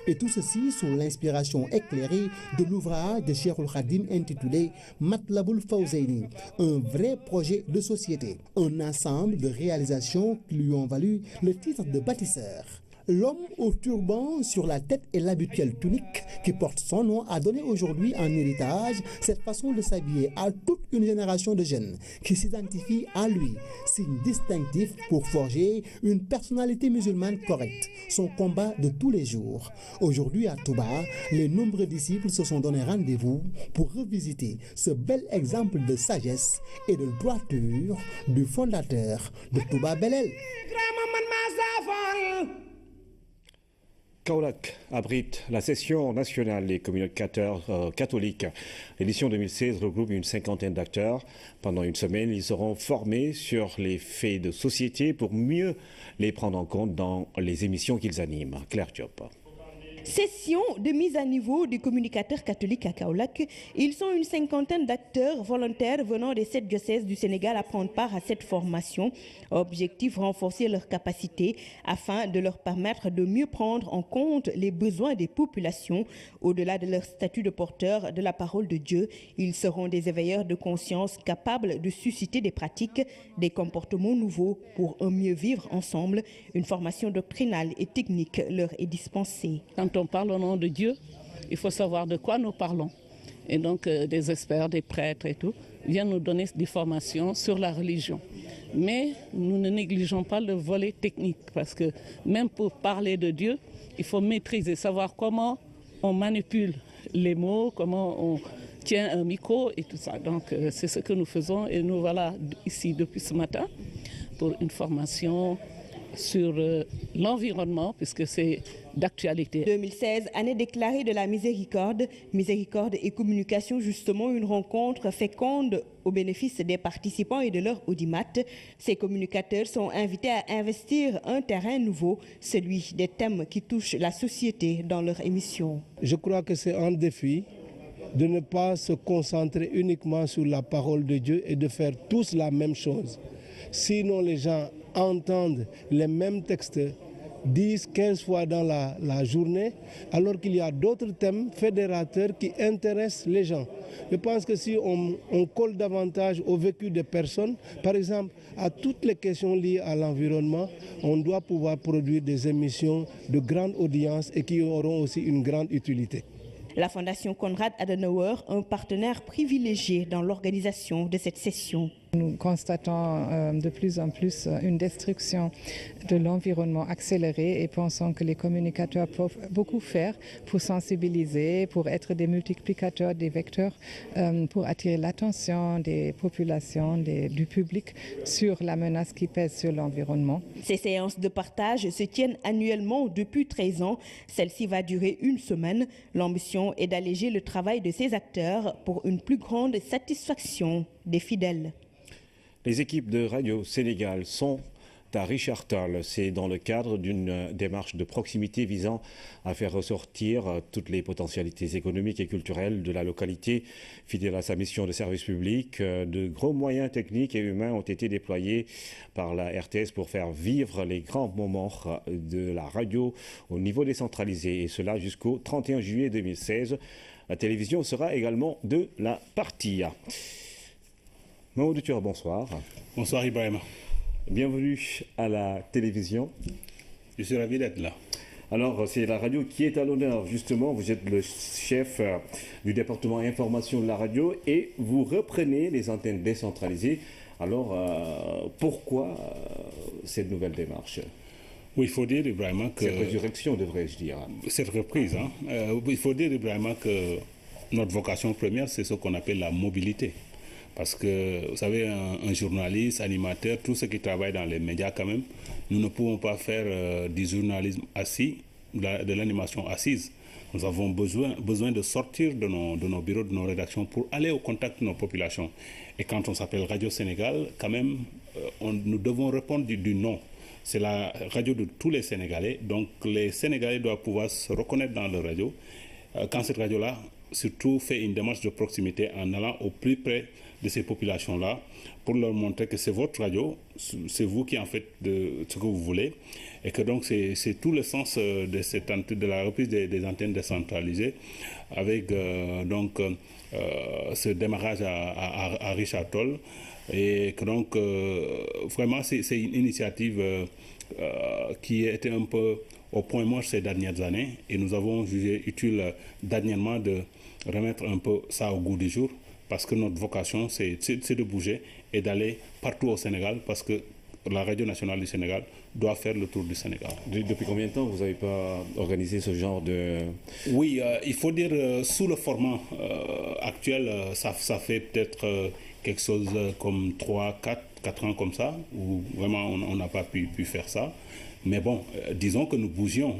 Et tout ceci sous l'inspiration éclairée de l'ouvrage de Cheikhoul Khadim intitulé Matlaboul Fawzeyni, un vrai projet de société, un ensemble de réalisations qui lui ont valu le titre de bâtisseur. L'homme au turban sur la tête et l'habituelle tunique qui porte son nom a donné aujourd'hui en héritage cette façon de s'habiller à toute une génération de jeunes qui s'identifient à lui, signe distinctif pour forger une personnalité musulmane correcte, son combat de tous les jours. Aujourd'hui à Touba, les nombreux disciples se sont donné rendez-vous pour revisiter ce bel exemple de sagesse et de droiture du fondateur de Touba Belel. Kaolack abrite la session nationale des communicateurs catholiques. L'édition 2016 regroupe une cinquantaine d'acteurs. Pendant une semaine, ils seront formés sur les faits de société pour mieux les prendre en compte dans les émissions qu'ils animent. Claire Diop. Session de mise à niveau des communicateurs catholiques à Kaolack. Ils sont une cinquantaine d'acteurs volontaires venant des 7 diocèses du Sénégal à prendre part à cette formation. Objectif, renforcer leurs capacités afin de leur permettre de mieux prendre en compte les besoins des populations. Au-delà de leur statut de porteur de la parole de Dieu, ils seront des éveilleurs de conscience capables de susciter des pratiques, des comportements nouveaux pour un mieux vivre ensemble. Une formation doctrinale et technique leur est dispensée. Quand on parle au nom de Dieu, il faut savoir de quoi nous parlons. Et donc des experts, des prêtres et tout, viennent nous donner des formations sur la religion. Mais nous ne négligeons pas le volet technique parce que même pour parler de Dieu, il faut maîtriser, savoir comment on manipule les mots, comment on tient un micro et tout ça. Donc c'est ce que nous faisons et nous voilà ici depuis ce matin pour une formation sur l'environnement, puisque c'est d'actualité. 2016, année déclarée de la miséricorde. Miséricorde et communication, justement, une rencontre féconde au bénéfice des participants et de leur audimat. Ces communicateurs sont invités à investir un terrain nouveau, celui des thèmes qui touchent la société dans leur émission. Je crois que c'est un défi de ne pas se concentrer uniquement sur la parole de Dieu et de faire tous la même chose. Sinon, les gens entendent les mêmes textes 10, 15 fois dans la journée, alors qu'il y a d'autres thèmes fédérateurs qui intéressent les gens. Je pense que si on colle davantage au vécu des personnes, par exemple, à toutes les questions liées à l'environnement, on doit pouvoir produire des émissions de grande audience et qui auront aussi une grande utilité. La Fondation Konrad Adenauer, un partenaire privilégié dans l'organisation de cette session. Nous constatons de plus en plus une destruction de l'environnement accélérée et pensons que les communicateurs peuvent beaucoup faire pour sensibiliser, pour être des multiplicateurs, des vecteurs, pour attirer l'attention des populations, du public sur la menace qui pèse sur l'environnement. Ces séances de partage se tiennent annuellement depuis 13 ans. Celle-ci va durer une semaine. L'ambition est d'alléger le travail de ces acteurs pour une plus grande satisfaction des fidèles. Les équipes de Radio Sénégal sont à Richard Toll. C'est dans le cadre d'une démarche de proximité visant à faire ressortir toutes les potentialités économiques et culturelles de la localité. Fidèle à sa mission de service public, de gros moyens techniques et humains ont été déployés par la RTS pour faire vivre les grands moments de la radio au niveau décentralisé, et cela jusqu'au 31 juillet 2016. La télévision sera également de la partie. Maodo Tueur, bonsoir. Bonsoir Ibrahima. Bienvenue à la télévision. Je suis ravi d'être là. Alors, c'est la radio qui est à l'honneur, justement. Vous êtes le chef du département information de la radio et vous reprenez les antennes décentralisées. Alors, pourquoi cette nouvelle démarche ? Oui, il faut dire, Ibrahima, que... Cette résurrection, devrais-je dire. Cette reprise, hein. Il faut dire, Ibrahima, que notre vocation première, c'est ce qu'on appelle la mobilité. Parce que, vous savez, un journaliste, animateur, tous ceux qui travaillent dans les médias quand même, nous ne pouvons pas faire du journalisme assis, de l'animation assise. Nous avons besoin de sortir de nos bureaux, de nos rédactions pour aller au contact de nos populations. Et quand on s'appelle Radio Sénégal, quand même, nous devons répondre du nom. C'est la radio de tous les Sénégalais. Donc les Sénégalais doivent pouvoir se reconnaître dans leur radio. Quand cette radio-là, surtout, fait une démarche de proximité en allant au plus près de ces populations-là pour leur montrer que c'est votre radio, c'est vous qui en faites de ce que vous voulez, et que donc c'est tout le sens de la reprise des antennes décentralisées avec ce démarrage à Richard Toll, et que donc vraiment c'est une initiative qui était un peu au point mort ces dernières années, et nous avons jugé utile dernièrement de remettre un peu ça au goût du jour, parce que notre vocation, c'est de bouger et d'aller partout au Sénégal, parce que la radio nationale du Sénégal doit faire le tour du Sénégal. Depuis combien de temps vous n'avez pas organisé ce genre de... Oui, il faut dire, sous le format actuel, ça fait peut-être quelque chose comme 4 ans comme ça, où vraiment on n'a pas pu faire ça. Mais bon, disons que nous bougions,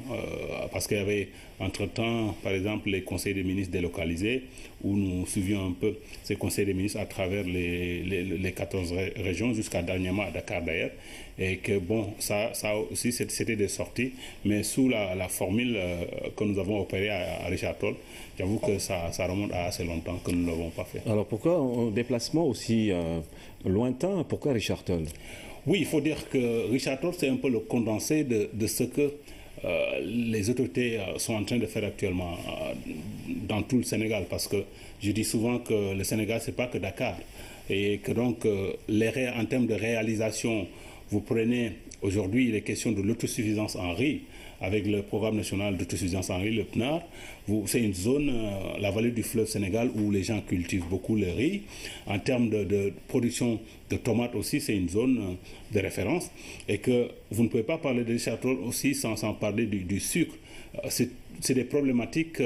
parce qu'il y avait entre-temps, par exemple, les conseils des ministres délocalisés, où nous suivions un peu ces conseils des ministres à travers les 14 régions, jusqu'à dernièrement à Dakar d'ailleurs, et que bon, ça aussi c'était des sorties, mais sous la formule que nous avons opérée à Richard Toll, j'avoue que ça remonte à assez longtemps que nous ne l'avons pas fait. Alors pourquoi un déplacement aussi lointain, pourquoi Richard Toll ? Oui, il faut dire que Richard Toll, c'est un peu le condensé de ce que les autorités sont en train de faire actuellement dans tout le Sénégal, parce que je dis souvent que le Sénégal, ce n'est pas que Dakar, et que donc en termes de réalisation, vous prenez aujourd'hui les questions de l'autosuffisance en riz, avec le programme national d'autosuffisance en riz, le PNAR. C'est une zone, la vallée du fleuve Sénégal, où les gens cultivent beaucoup le riz. En termes de production de tomates aussi, c'est une zone de référence. Et que vous ne pouvez pas parler de Richard Toll aussi sans parler du sucre. C'est des problématiques,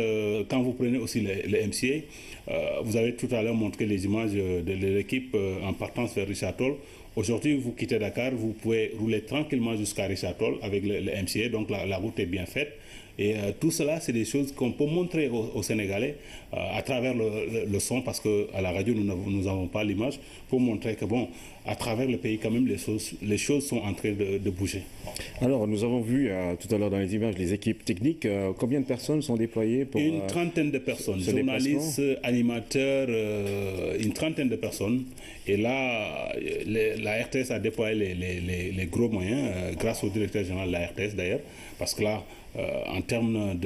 quand vous prenez aussi les MCA, vous avez tout à l'heure montré les images de l'équipe en partance vers Richard Toll, Aujourd'hui, vous quittez Dakar, vous pouvez rouler tranquillement jusqu'à Richard Toll avec le MCA, donc la route est bien faite. Et tout cela, c'est des choses qu'on peut montrer aux Sénégalais à travers le son, parce qu'à la radio, nous n'avons pas l'image, pour montrer que, bon, à travers le pays, quand même, les choses sont en train de bouger. Alors, nous avons vu tout à l'heure dans les images les équipes techniques. Combien de personnes sont déployées pour Une trentaine de personnes, journalistes, animateurs, une trentaine de personnes. Et là, la RTS a déployé les gros moyens, grâce au directeur général de la RTS d'ailleurs, parce que là, en termes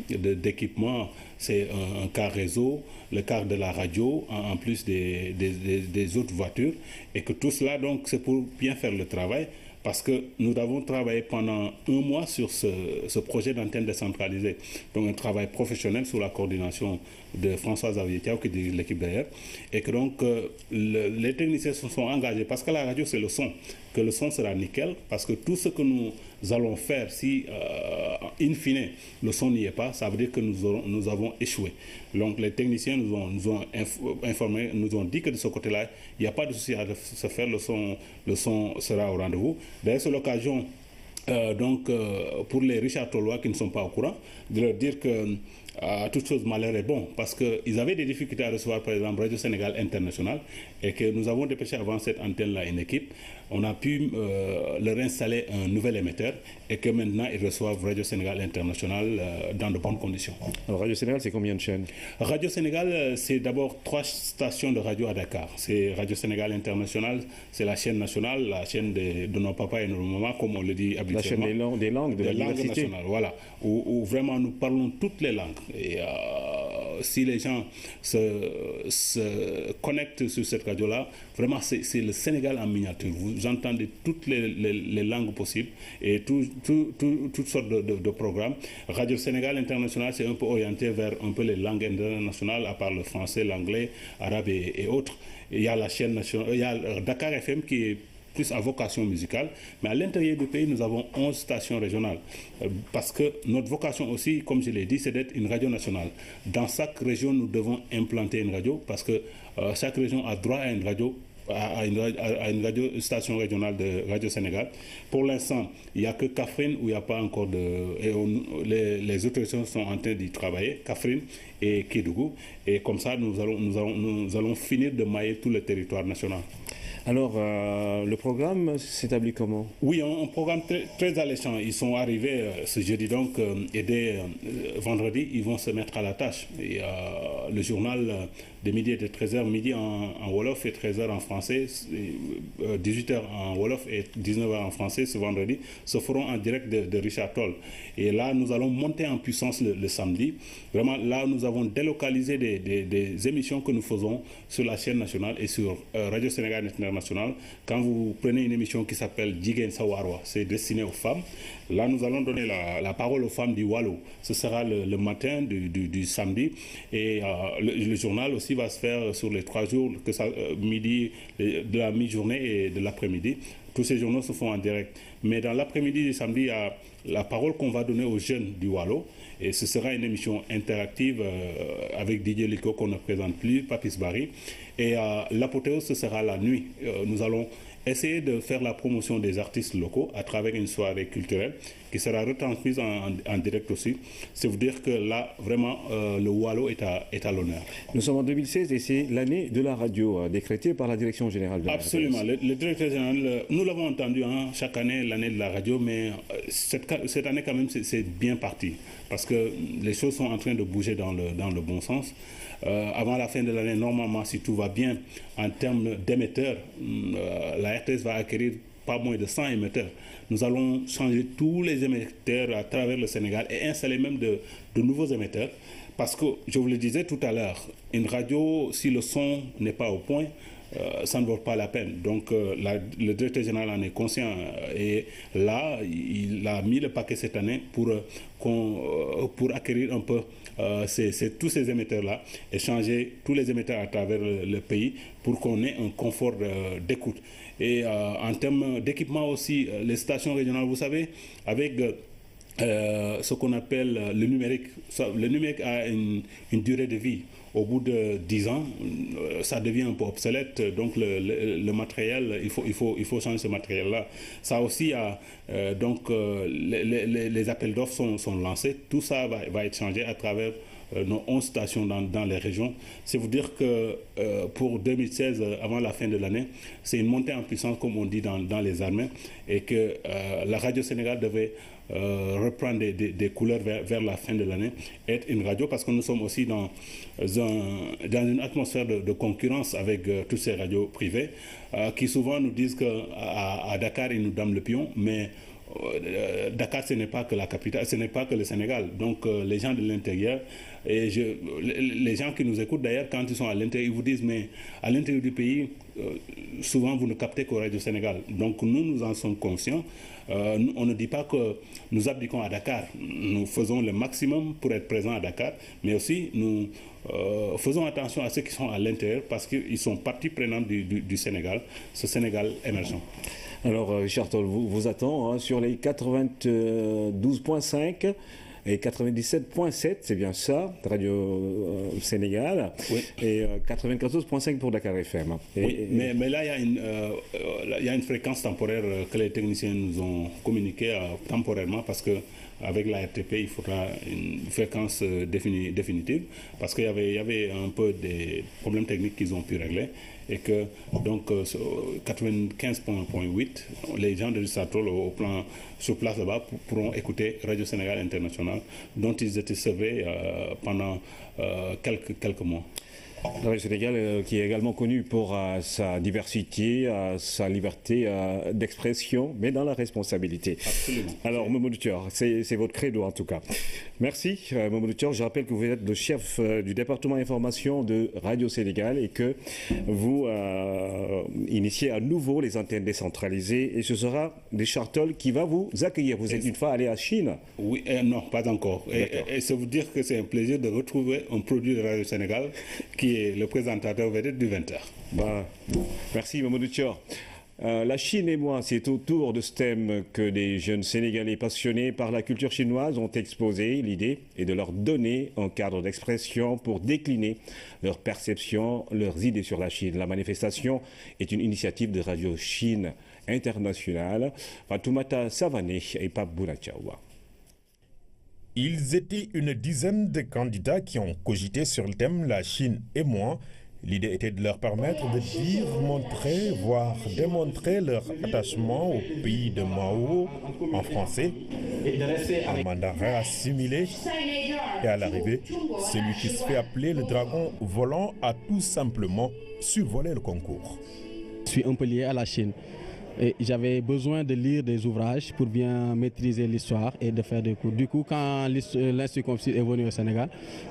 d'équipement, c'est un car réseau, le car de la radio, en plus des autres voitures, et que tout cela, donc, c'est pour bien faire le travail, parce que nous avons travaillé pendant 1 mois sur ce projet d'antenne décentralisée. Donc un travail professionnel sous la coordination de Françoise Xavier, qui dirige l'équipe d'ailleurs, et que donc les techniciens se sont engagés, parce que la radio c'est le son, que le son sera nickel, parce que tout ce que nous allons faire, si in fine le son n'y est pas, ça veut dire que nous avons échoué. Donc les techniciens nous ont informés, nous ont dit que de ce côté-là, il n'y a pas de souci à se faire, le son sera au rendez-vous. D'ailleurs, c'est l'occasion, pour les Richard Tollois qui ne sont pas au courant, de leur dire que toute chose malheur est bon, parce qu'ils avaient des difficultés à recevoir, par exemple, Radio Sénégal International, et que nous avons dépêché avant cette antenne-là une équipe. On a pu leur installer un nouvel émetteur, et que maintenant ils reçoivent Radio Sénégal International dans de bonnes conditions. Alors Radio Sénégal, c'est combien de chaînes? Radio Sénégal, c'est d'abord 3 stations de radio à Dakar. C'est Radio Sénégal International, c'est la chaîne nationale, la chaîne de nos papas et nos mamans, comme on le dit habituellement. La chaîne des langues de la diversité. Voilà, où vraiment nous parlons toutes les langues. Et si les gens se connectent sur cette radio-là, vraiment c'est le Sénégal en miniature. Vous entendez toutes les langues possibles et toutes sortes de programmes. Radio Sénégal International, c'est un peu orienté vers un peu les langues internationales, à part le français, l'anglais, arabe et autres. Et il y a la chaîne nationale, il y a Dakar FM qui est plus à vocation musicale, mais à l'intérieur du pays, nous avons 11 stations régionales. Parce que notre vocation aussi, comme je l'ai dit, c'est d'être une radio nationale. Dans chaque région, nous devons implanter une radio, parce que chaque région a droit à une radio, à une radio station régionale de Radio Sénégal. Pour l'instant, il n'y a que Kaffrine où il n'y a pas encore de... Et les autres régions sont en train d'y travailler, Kaffrine et Kédougou. Et comme ça, nous allons finir de mailler tout le territoire national. Alors, le programme s'établit comment? Oui, un programme très alléchant. Ils sont arrivés ce jeudi donc, et dès vendredi, ils vont se mettre à la tâche. Et, le journal de midi et de 13h, midi en Wolof et 13h en français, 18h en Wolof et 19h en français ce vendredi, se feront en direct de Richard Toll. Et là, nous allons monter en puissance le samedi. Vraiment, là, nous avons délocalisé des émissions que nous faisons sur la chaîne nationale et sur Radio Sénégal International. Quand vous prenez une émission qui s'appelle Jigen Sawarwa, c'est destiné aux femmes. Là, nous allons donner la parole aux femmes du Wallo. Ce sera le matin du samedi. Et le journal aussi va se faire sur les 3 jours, que ça, midi, de la mi-journée et de l'après-midi. Tous ces journaux se font en direct. Mais dans l'après-midi du samedi, il y a la parole qu'on va donner aux jeunes du Wallo. Et ce sera une émission interactive avec Didier Lico qu'on ne présente plus, Papis Barry. Et l'apothéose, ce sera la nuit. Nous allons essayer de faire la promotion des artistes locaux à travers une soirée culturelle qui sera retransmise en direct aussi. C'est vous dire que là, vraiment, le Wallo est à l'honneur. Nous sommes en 2016 et c'est l'année de la radio décrétée par la Direction Générale de la Radio. Absolument. Le directeur général, nous l'avons entendu chaque année, l'année de la radio, mais cette année quand même, c'est bien parti. Parce que les choses sont en train de bouger dans le bon sens. Avant la fin de l'année, normalement, si tout va bien, en termes d'émetteurs, la RTS va acquérir pas moins de 100 émetteurs. Nous allons changer tous les émetteurs à travers le Sénégal et installer même de nouveaux émetteurs. Parce que, je vous le disais tout à l'heure, une radio, si le son n'est pas au point, ça ne vaut pas la peine. Donc le directeur général en est conscient et là, il a mis le paquet cette année pour acquérir un peu tous ces émetteurs-là et changer tous les émetteurs à travers le pays pour qu'on ait un confort d'écoute. Et en termes d'équipement aussi, les stations régionales, vous savez, avec ce qu'on appelle le numérique. Le numérique a une durée de vie. Au bout de 10 ans, ça devient un peu obsolète. Donc le matériel, il faut changer ce matériel-là. Ça aussi, les appels d'offres sont lancés. Tout ça va être changé à travers nos 11 stations dans les régions. C'est vous dire que pour 2016, avant la fin de l'année, c'est une montée en puissance, comme on dit dans les armées, et que la Radio Sénégal devait reprendre des couleurs vers la fin de l'année, être une radio, parce que nous sommes aussi dans une atmosphère de concurrence avec toutes ces radios privées qui souvent nous disent qu'à Dakar, ils nous donnent le pion, mais Dakar, ce n'est pas que la capitale, ce n'est pas que le Sénégal. Donc les gens de l'intérieur, et les gens qui nous écoutent d'ailleurs, quand ils sont à l'intérieur, ils vous disent, mais à l'intérieur du pays, souvent vous ne captez qu'au Radio Sénégal. Donc nous en sommes conscients. On ne dit pas que nous abdiquons à Dakar. Nous faisons le maximum pour être présents à Dakar, mais aussi nous faisons attention à ceux qui sont à l'intérieur, parce qu'ils sont partie prenante du Sénégal, ce Sénégal émergent. Alors, Richard Toll vous attend sur les 92.5 et 97.7, c'est bien ça, Radio Sénégal, oui. Et 94.5 pour Dakar FM. Oui, mais là, il y a une fréquence temporaire que les techniciens nous ont communiquée temporairement, parce que avec la RTP, il faudra une fréquence définitive, parce qu'il y avait un peu des problèmes techniques qu'ils ont pu régler, et que donc 95.8, les gens de Risatol au plan sur place là-bas pourront écouter Radio Sénégal International, dont ils étaient servis pendant quelques mois. La Radio Sénégal qui est également connue pour sa diversité, sa liberté d'expression, mais dans la responsabilité. Absolument. Alors, Mamadou Thior, c'est votre credo en tout cas. Merci, Mamadou Thior. Je rappelle que vous êtes le chef du département information de Radio Sénégal et que vous initiez à nouveau les antennes décentralisées, et ce sera Richard Toll qui va vous accueillir. Vous êtes une fois allé à Chine? Oui, non, pas encore. Et c'est vous dire que c'est un plaisir de retrouver un produit de Radio Sénégal qui est le présentateur vedette du 20h. Merci Mamadou Thior. La Chine et moi, c'est autour de ce thème que des jeunes Sénégalais passionnés par la culture chinoise ont exposé. L'idée est de leur donner un cadre d'expression pour décliner leurs perceptions, leurs idées sur la Chine. La manifestation est une initiative de Radio Chine Internationale. Fatoumata Savané et Pape Bounatiawa. Ils étaient une dizaine de candidats qui ont cogité sur le thème « La Chine et moi ». L'idée était de leur permettre de dire, montrer, voire démontrer leur attachement au pays de Mao en français, en mandarin assimilé. Et à l'arrivée, celui qui se fait appeler le dragon volant a tout simplement survolé le concours. Je suis un peu lié à la Chine. Et j'avais besoin de lire des ouvrages pour bien maîtriser l'histoire et de faire des cours. Du coup, quand l'Institut Confucius est venu au Sénégal,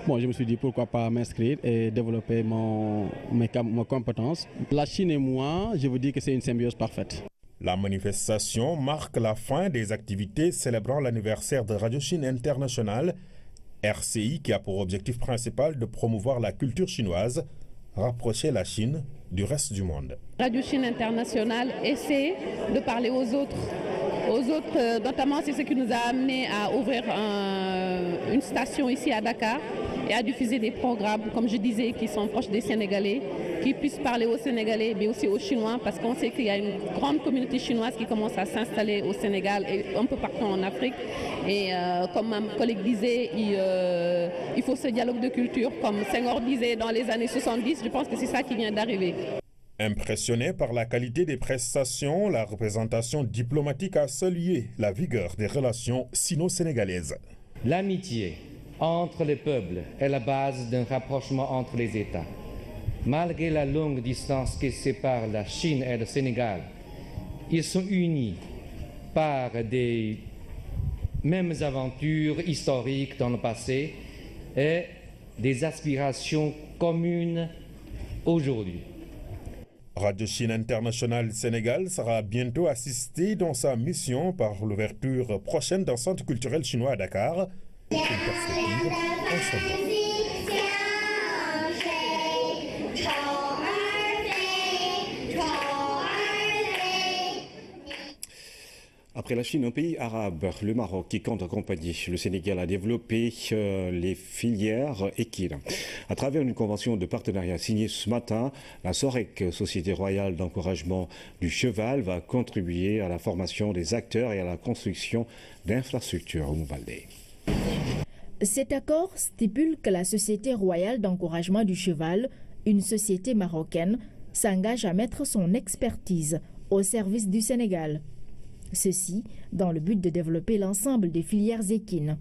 je me suis dit pourquoi pas m'inscrire et développer mes compétences. La Chine et moi, je veux dire que c'est une symbiose parfaite. La manifestation marque la fin des activités célébrant l'anniversaire de Radio Chine Internationale, RCI, qui a pour objectif principal de promouvoir la culture chinoise, rapprocher la Chine du reste du monde. Radio Chine Internationale essaie de parler aux autres, notamment c'est ce qui nous a amené à ouvrir une station ici à Dakar et à diffuser des programmes, comme je disais, qui sont proches des Sénégalais, qui puissent parler aux Sénégalais, mais aussi aux Chinois, parce qu'on sait qu'il y a une grande communauté chinoise qui commence à s'installer au Sénégal et un peu partout en Afrique. Et comme ma collègue disait, il faut ce dialogue de culture, comme Senghor disait dans les années 70, je pense que c'est ça qui vient d'arriver. Impressionné par la qualité des prestations, la représentation diplomatique a salué la vigueur des relations sino-sénégalaises. L'amitié entre les peuples est la base d'un rapprochement entre les États. Malgré la longue distance qui sépare la Chine et le Sénégal, ils sont unis par des mêmes aventures historiques dans le passé et des aspirations communes aujourd'hui. Radio Chine Internationale Sénégal sera bientôt assistée dans sa mission par l'ouverture prochaine d'un centre culturel chinois à Dakar. Une perspective en son temps. Après la Chine, un pays arabe, le Maroc, qui compte accompagner le Sénégal à développer les filières équines. À travers une convention de partenariat signée ce matin, la SOREC, Société royale d'encouragement du cheval, va contribuer à la formation des acteurs et à la construction d'infrastructures au Mouvalde. Cet accord stipule que la Société royale d'encouragement du cheval, une société marocaine, s'engage à mettre son expertise au service du Sénégal. Ceci dans le but de développer l'ensemble des filières équines.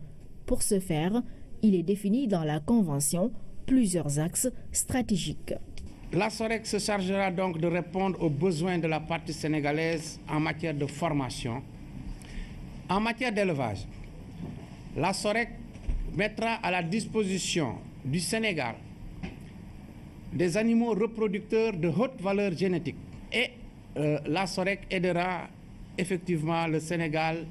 Pour ce faire, il est défini dans la Convention plusieurs axes stratégiques. La SOREC se chargera donc de répondre aux besoins de la partie sénégalaise en matière de formation. En matière d'élevage, la SOREC mettra à la disposition du Sénégal des animaux reproducteurs de haute valeur génétique et la SOREC aidera effectivement le Sénégal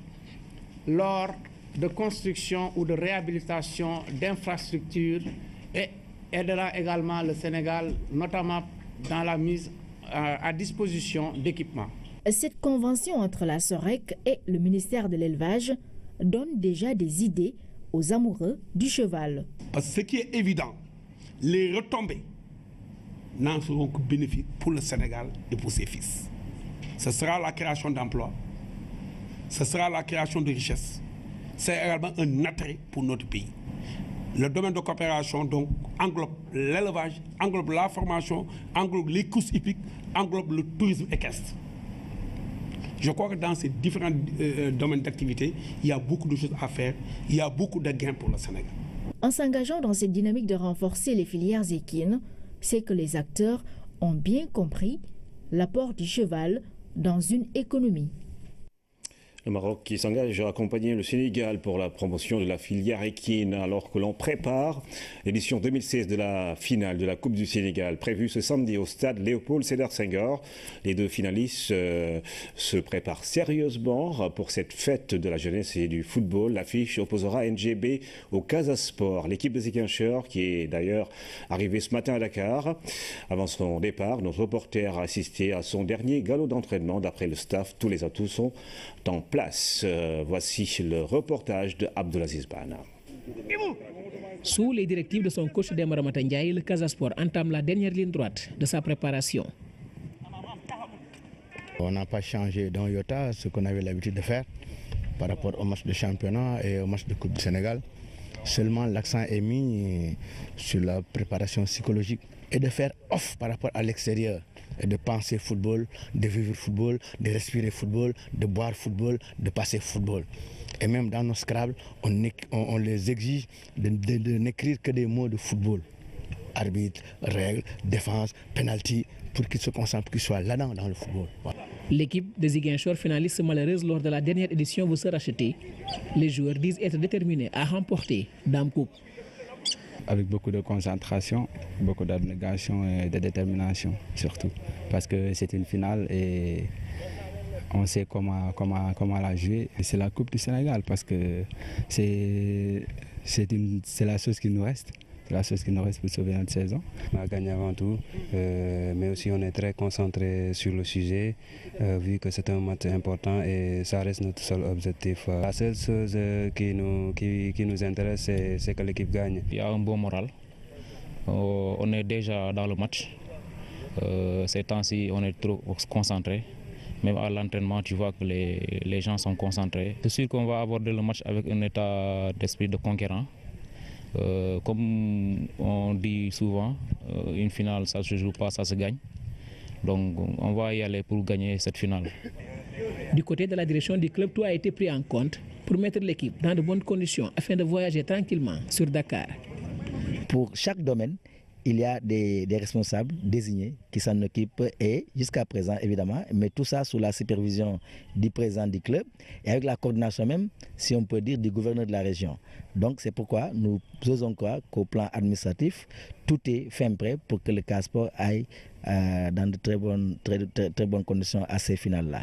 lors de construction ou de réhabilitation d'infrastructures et aidera également le Sénégal notamment dans la mise à disposition d'équipements. Cette convention entre la SOREC et le ministère de l'Élevage donne déjà des idées aux amoureux du cheval. Parce que ce qui est évident, les retombées n'en seront que bénéfiques pour le Sénégal et pour ses fils. Ce sera la création d'emplois, ce sera la création de richesses. C'est également un attrait pour notre pays. Le domaine de coopération donc englobe l'élevage, englobe la formation, englobe les courses hippiques, englobe le tourisme équestre. Je crois que dans ces différents domaines d'activité, il y a beaucoup de choses à faire, il y a beaucoup de gains pour le Sénégal. En s'engageant dans cette dynamique de renforcer les filières équines, c'est que les acteurs ont bien compris l'apport du cheval dans une économie. Le Maroc qui s'engage à accompagner le Sénégal pour la promotion de la filière équine alors que l'on prépare l'édition 2016 de la finale de la Coupe du Sénégal prévue ce samedi au stade Léopold Sédar Senghor. Les deux finalistes se préparent sérieusement pour cette fête de la jeunesse et du football. L'affiche opposera NGB au Casa Sport. L'équipe de Ziguinchor qui est d'ailleurs arrivée ce matin à Dakar. Avant son départ, notre reporter a assisté à son dernier galop d'entraînement. D'après le staff, tous les atouts sont en place. Voici le reportage de Abdelaziz Bana. Sous les directives de son coach Demba Ndiaye, le Casa Sport entame la dernière ligne droite de sa préparation. On n'a pas changé dans iota ce qu'on avait l'habitude de faire par rapport au match de championnat et au match de Coupe du Sénégal. Seulement l'accent est mis sur la préparation psychologique et de faire off par rapport à l'extérieur. Et de penser football, de vivre football, de respirer football, de boire football, de passer football. Et même dans nos Scrabble, on les exige de n'écrire que des mots de football. Arbitre, règles, défense, penalty, pour qu'ils se concentrent, qu'ils soient là-dedans dans le football. Voilà. L'équipe de Ziguinchor, finaliste malheureuse lors de la dernière édition, veut se racheter. Les joueurs disent être déterminés à remporter Dame Coupe. Avec beaucoup de concentration, beaucoup d'abnégation et de détermination surtout. Parce que c'est une finale et on sait comment la jouer. C'est la Coupe du Sénégal parce que c'est la chose qui nous reste. C'est la chose qui nous reste pour sauver notre saison. On a gagné avant tout, mais aussi on est très concentré sur le sujet, vu que c'est un match important et ça reste notre seul objectif. La seule chose qui nous intéresse, c'est que l'équipe gagne. Il y a un bon moral. On est déjà dans le match. Ces temps-ci, on est trop concentré. Même à l'entraînement, tu vois que les gens sont concentrés. C'est sûr qu'on va aborder le match avec un état d'esprit de conquérant. Comme on dit souvent, une finale, ça ne se joue pas, ça se gagne. Donc on va y aller pour gagner cette finale. Du côté de la direction du club, tout a été pris en compte pour mettre l'équipe dans de bonnes conditions afin de voyager tranquillement sur Dakar. Pour chaque domaine, il y a des responsables désignés qui s'en occupent et jusqu'à présent évidemment, mais tout ça sous la supervision du président du club et avec la coordination même, si on peut dire, du gouverneur de la région. Donc c'est pourquoi nous osons croire qu'au plan administratif, tout est fin prêt pour que le Casa Sport aille dans de très bonnes conditions à ces finales-là.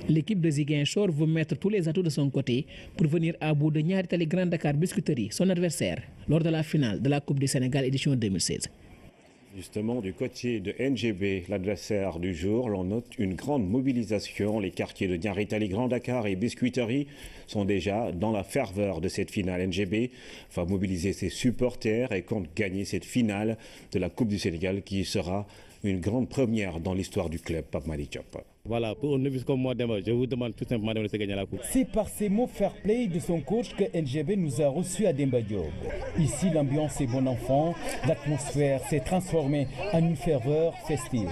L'équipe de Ziguinchor veut mettre tous les atouts de son côté pour venir à bout de Niary Tally Grand Dakar Biscuiterie, son adversaire, lors de la finale de la Coupe du Sénégal édition 2016. Justement, du côté de NGB, l'adversaire du jour, l'on note une grande mobilisation. Les quartiers de Niaritali, Grand Dakar et Biscuiterie sont déjà dans la ferveur de cette finale. NGB va mobiliser ses supporters et compte gagner cette finale de la Coupe du Sénégal qui sera une grande première dans l'histoire du club. Pape Madi Diop. Voilà, pour un novice comme moi, je vous demande tout simplement de gagner la coupe. C'est par ces mots fair play de son coach que NGB nous a reçus à Demba Diop. Ici, l'ambiance est bon enfant, l'atmosphère s'est transformée en une ferveur festive.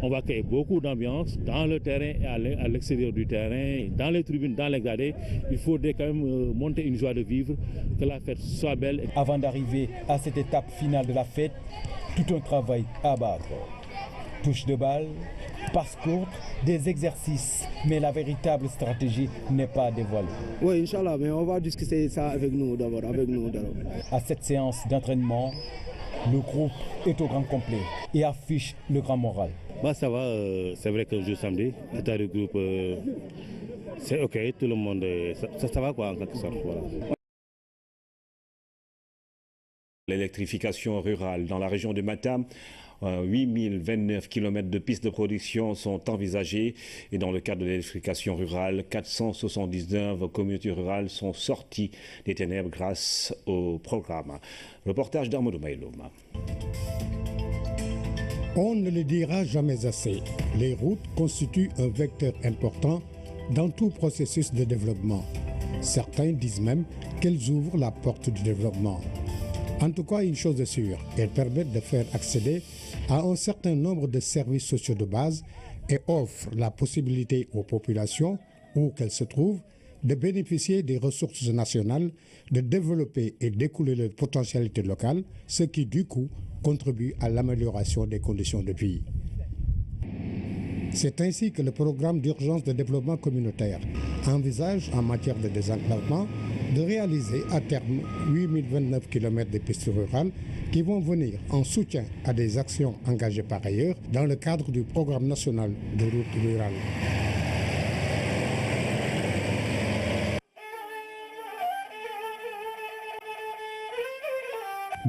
On va créer beaucoup d'ambiance dans le terrain et à l'extérieur du terrain, dans les tribunes, dans les gradés. Il faudrait quand même monter une joie de vivre, que la fête soit belle. Avant d'arriver à cette étape finale de la fête, tout un travail à abattre. Touche de balle, passe courte, des exercices, mais la véritable stratégie n'est pas dévoilée. Oui, Inch'Allah, mais on va discuter ça avec nous d'abord. À cette séance d'entraînement, le groupe est au grand complet et affiche le grand moral. Ça va, c'est vrai que le jour samedi, l'état du groupe, c'est ok, tout le monde, ça va quoi en quelque sorte. Voilà. L'électrification rurale dans la région de Matam. 8029 km de pistes de production sont envisagées et dans le cadre de l'électrification rurale, 479 communautés rurales sont sorties des ténèbres grâce au programme. Reportage d'Arnaud Maïloum. On ne le dira jamais assez, les routes constituent un vecteur important dans tout processus de développement. Certains disent même qu'elles ouvrent la porte du développement. En tout cas, une chose est sûre, elles permettent de faire accéder à un certain nombre de services sociaux de base et offrent la possibilité aux populations, où qu'elles se trouvent, de bénéficier des ressources nationales, de développer et d'écouler leurs potentialités locales, ce qui, du coup, contribue à l'amélioration des conditions de vie. C'est ainsi que le programme d'urgence de développement communautaire envisage, en matière de désenclavement, de réaliser à terme 8029 km de pistes rurales qui vont venir en soutien à des actions engagées par ailleurs dans le cadre du programme national de routes rurales.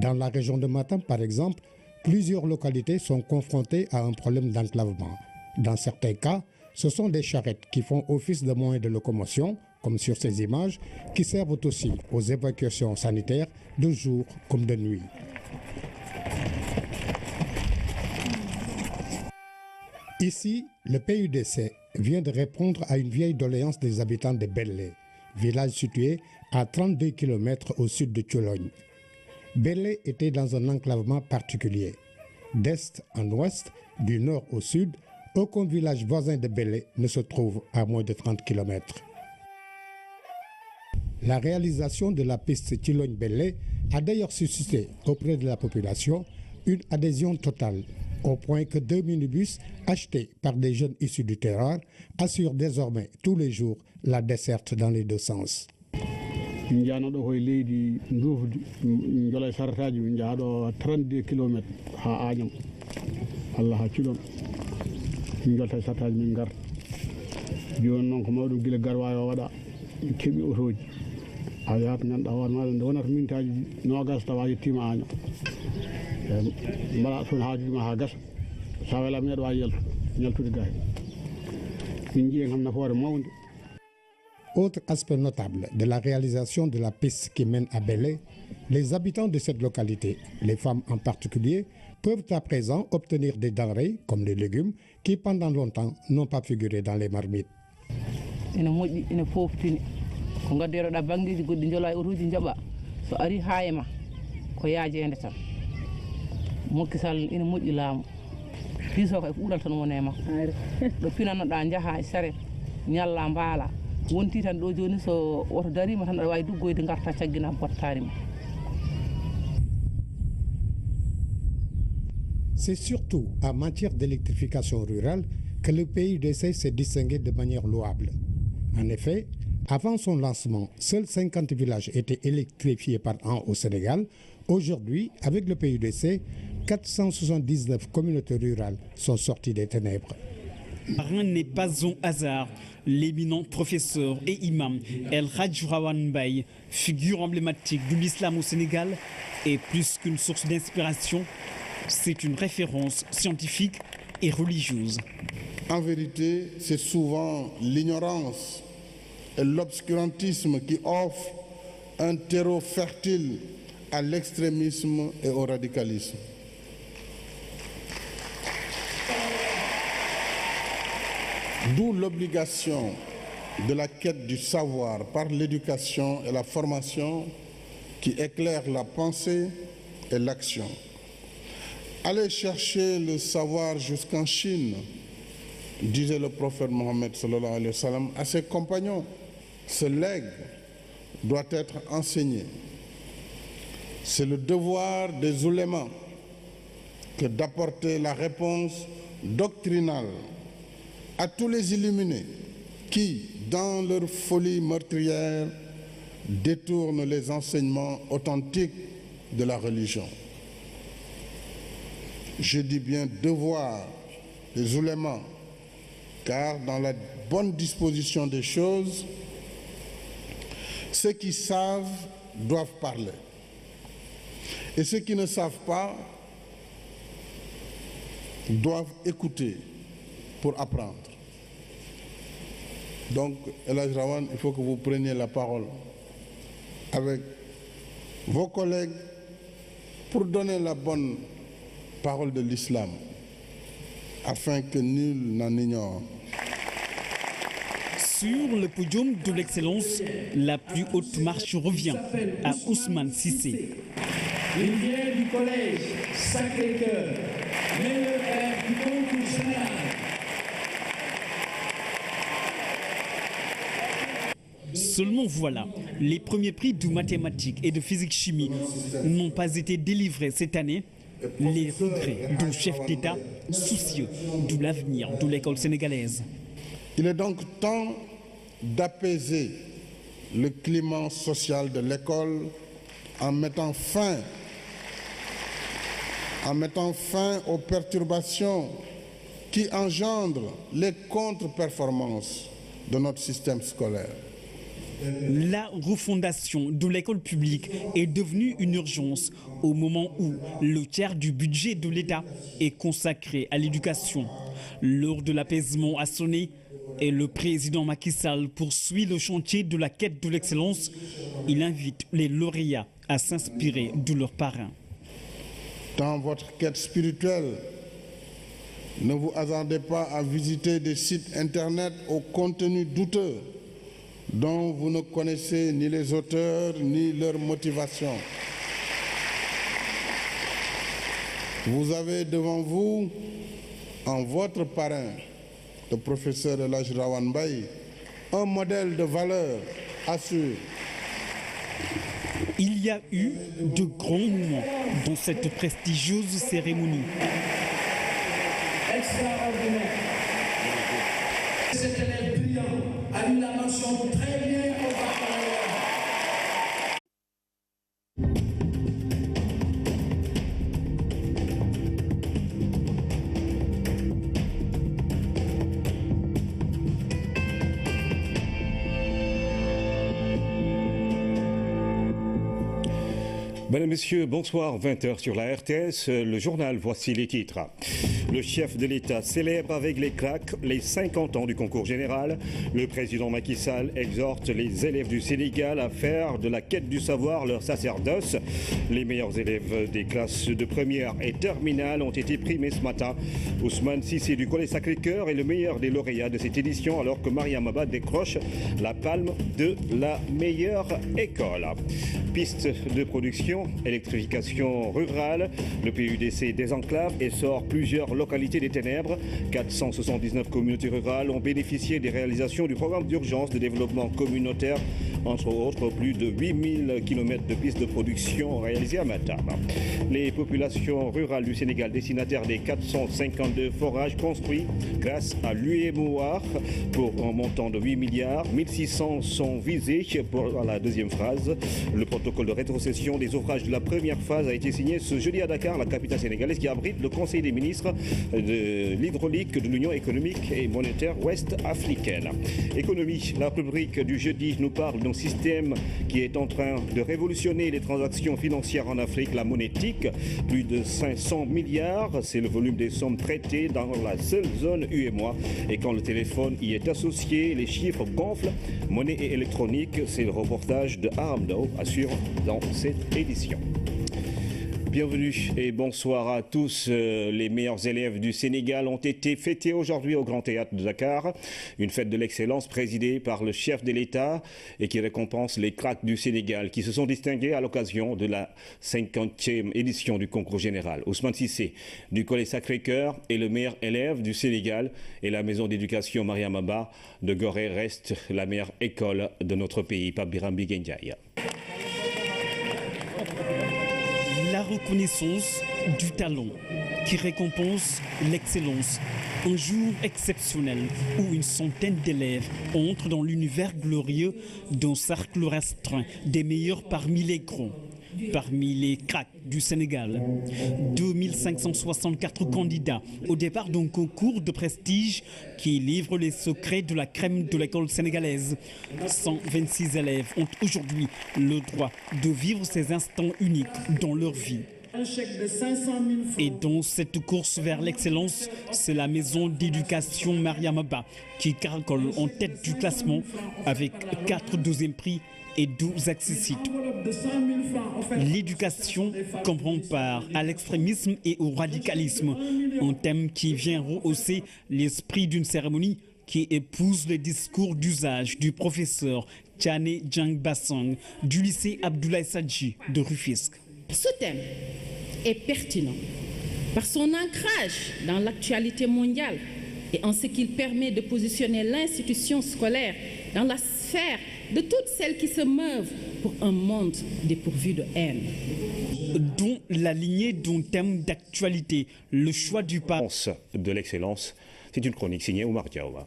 Dans la région de Matam, par exemple, plusieurs localités sont confrontées à un problème d'enclavement. Dans certains cas, ce sont des charrettes qui font office de moyens de locomotion, comme sur ces images, qui servent aussi aux évacuations sanitaires de jour comme de nuit. Ici, le PUDC vient de répondre à une vieille doléance des habitants de Belley, village situé à 32 km au sud de Tchologne. Belley était dans un enclavement particulier. D'est en ouest, du nord au sud, aucun village voisin de Belley ne se trouve à moins de 30 km. La réalisation de la piste Tchologne-Belley a d'ailleurs suscité auprès de la population une adhésion totale, au point que 2 minibus achetés par des jeunes issus du terroir assurent désormais tous les jours la desserte dans les deux sens. Min janoɗo koye leydi ndufdi min jola sarataji min jaaɗo 32 km ha Agnam Allah ha Culon min jolta sarataji min garta joni noon ko mawɗum guila garwawi o waɗa keeɓi otoji a yahata ganduɗa hoore maɗa nde wonata minutaji nogas tawa yettima Agnam mbaɗa toon haajuji ma ha gasa sa weela meeɗa wawi yaltude gahe min jiiye kam nafoore mawde. Autre aspect notable de la réalisation de la piste qui mène à Belley, les habitants de cette localité, les femmes en particulier, peuvent à présent obtenir des denrées comme les légumes qui pendant longtemps n'ont pas figuré dans les marmites. Ina moƴƴi ina foftini ko gadderoɗa bangeji goɗɗi jola e otoji jaɓa so ari ha e ma ko yaajede tan Macky Sall ina moƴƴi laamu piso ko e ɓuural tan woni e makko ɗo pinanoɗa jaaha e saret ñalla mbaala wonti tan ɗo joni so oto darima tan aɗa wawi duggoyde garta caggina bottari ma. C'est surtout en matière d'électrification rurale que le PUDC s'est distingué de manière louable. En effet, avant son lancement, seuls 50 villages étaient électrifiés par an au Sénégal. Aujourd'hui, avec le PUDC, 479 communautés rurales sont sorties des ténèbres. Rien n'est pas un hasard. L'éminent professeur et imam El Hadj Rawane Mbaye, figure emblématique de l'islam au Sénégal, est plus qu'une source d'inspiration. C'est une référence scientifique et religieuse. En vérité, c'est souvent l'ignorance et l'obscurantisme qui offrent un terreau fertile à l'extrémisme et au radicalisme. D'où l'obligation de la quête du savoir par l'éducation et la formation qui éclaire la pensée et l'action. Aller chercher le savoir jusqu'en Chine, disait le prophète Mohammed sallallahu alayhi wa sallam à ses compagnons. Ce legs doit être enseigné. C'est le devoir des oulémas que d'apporter la réponse doctrinale à tous les illuminés qui, dans leur folie meurtrière, détournent les enseignements authentiques de la religion. Je dis bien devoir des oulémas, car dans la bonne disposition des choses, ceux qui savent doivent parler. Et ceux qui ne savent pas doivent écouter pour apprendre. Donc, El Hadj Rawane, il faut que vous preniez la parole avec vos collègues pour donner la bonne parole de l'islam, afin que nul n'en ignore. Sur le podium de l'excellence, la plus haute marche revient à Ousmane Cissé. Il vient du collège Sacré-Cœur, meilleur élève du concours général. Seulement voilà, les premiers prix de mathématiques et de physique-chimie n'ont pas été délivrés cette année. Les regrets d'un chef d'État soucieux de l'avenir de l'école sénégalaise. Il est donc temps d'apaiser le climat social de l'école en mettant fin aux perturbations qui engendrent les contre-performances de notre système scolaire. La refondation de l'école publique est devenue une urgence au moment où le tiers du budget de l'État est consacré à l'éducation. L'heure de l'apaisement a sonné et le président Macky Sall poursuit le chantier de la quête de l'excellence. Il invite les lauréats à s'inspirer de leurs parrains. Dans votre quête spirituelle, ne vous hasardez pas à visiter des sites internet au contenu douteux dont vous ne connaissez ni les auteurs ni leur motivation. Vous avez devant vous, en votre parrain, le professeur El Hadj Rawane Mbaye, un modèle de valeur assuré. Il y a eu de grands moments dans cette prestigieuse cérémonie. Extraordinaire. Cet élève brillant a eu la mention très bien au baccalauréat. Mesdames, Messieurs, bonsoir, 20h sur la RTS, le journal, voici les titres. Le chef de l'État célèbre avec les claques les 50 ans du concours général. Le président Macky Sall exhorte les élèves du Sénégal à faire de la quête du savoir leur sacerdoce. Les meilleurs élèves des classes de première et terminale ont été primés ce matin. Ousmane Cissé du Collège Sacré-Cœur est le meilleur des lauréats de cette édition, alors que Mariam Abba décroche la palme de la meilleure école. Piste de production, électrification rurale, le PUDC désenclave et sort plusieurs localités des ténèbres. 479 communautés rurales ont bénéficié des réalisations du programme d'urgence de développement communautaire, entre autres plus de 8000 km de pistes de production réalisées à Matam. Les populations rurales du Sénégal destinataires des 452 forages construits grâce à l'UEMOA pour un montant de 8 milliards. 1600 sont visés pour la deuxième phase. Le protocole de rétrocession des ouvrages de la première phase a été signé ce jeudi à Dakar, la capitale sénégalaise qui abrite le Conseil des ministres de l'hydraulique de l'Union économique et monétaire ouest-africaine. Économie, la rubrique du jeudi nous parle d'un système qui est en train de révolutionner les transactions financières en Afrique, la monétique. Plus de 500 milliards, c'est le volume des sommes traitées dans la seule zone UEMOA. Et quand le téléphone y est associé, les chiffres gonflent. Monnaie et électronique, c'est le reportage de Aramdo, assure dans cette édition. Bienvenue et bonsoir à tous. Les meilleurs élèves du Sénégal ont été fêtés aujourd'hui au Grand Théâtre de Dakar. Une fête de l'excellence présidée par le chef de l'État et qui récompense les cracks du Sénégal qui se sont distingués à l'occasion de la 50e édition du concours général. Ousmane Sissé du Collège Sacré-Cœur est le meilleur élève du Sénégal et la maison d'éducation Mariam Abba de Gorée reste la meilleure école de notre pays. Pape Birambi Gendiaye. La reconnaissance du talent qui récompense l'excellence. Un jour exceptionnel où une centaine d'élèves entrent dans l'univers glorieux d'un cercle restreint des meilleurs parmi les grands, parmi les cracks du Sénégal. 2564 candidats au départ d'un concours de prestige qui livre les secrets de la crème de l'école sénégalaise. 126 élèves ont aujourd'hui le droit de vivre ces instants uniques dans leur vie. Un chèque de 500 000 francs. Et dans cette course vers l'excellence, c'est la maison d'éducation Mariam Abba qui caracole en tête du classement avec 4 deuxièmes prix et 12 accessites. L'éducation comprend part à l'extrémisme et au radicalisme, un thème qui vient rehausser l'esprit d'une cérémonie qui épouse le discours d'usage du professeur Tchane Djang Bassang du lycée Abdoulaye Sadji de Rufisque. Ce thème est pertinent par son ancrage dans l'actualité mondiale et en ce qu'il permet de positionner l'institution scolaire dans la sphère de toutes celles qui se meuvent pour un monde dépourvu de haine. Dont la lignée d'un thème d'actualité, le choix du pape. De l'excellence, c'est une chronique signée Oumar Diawa.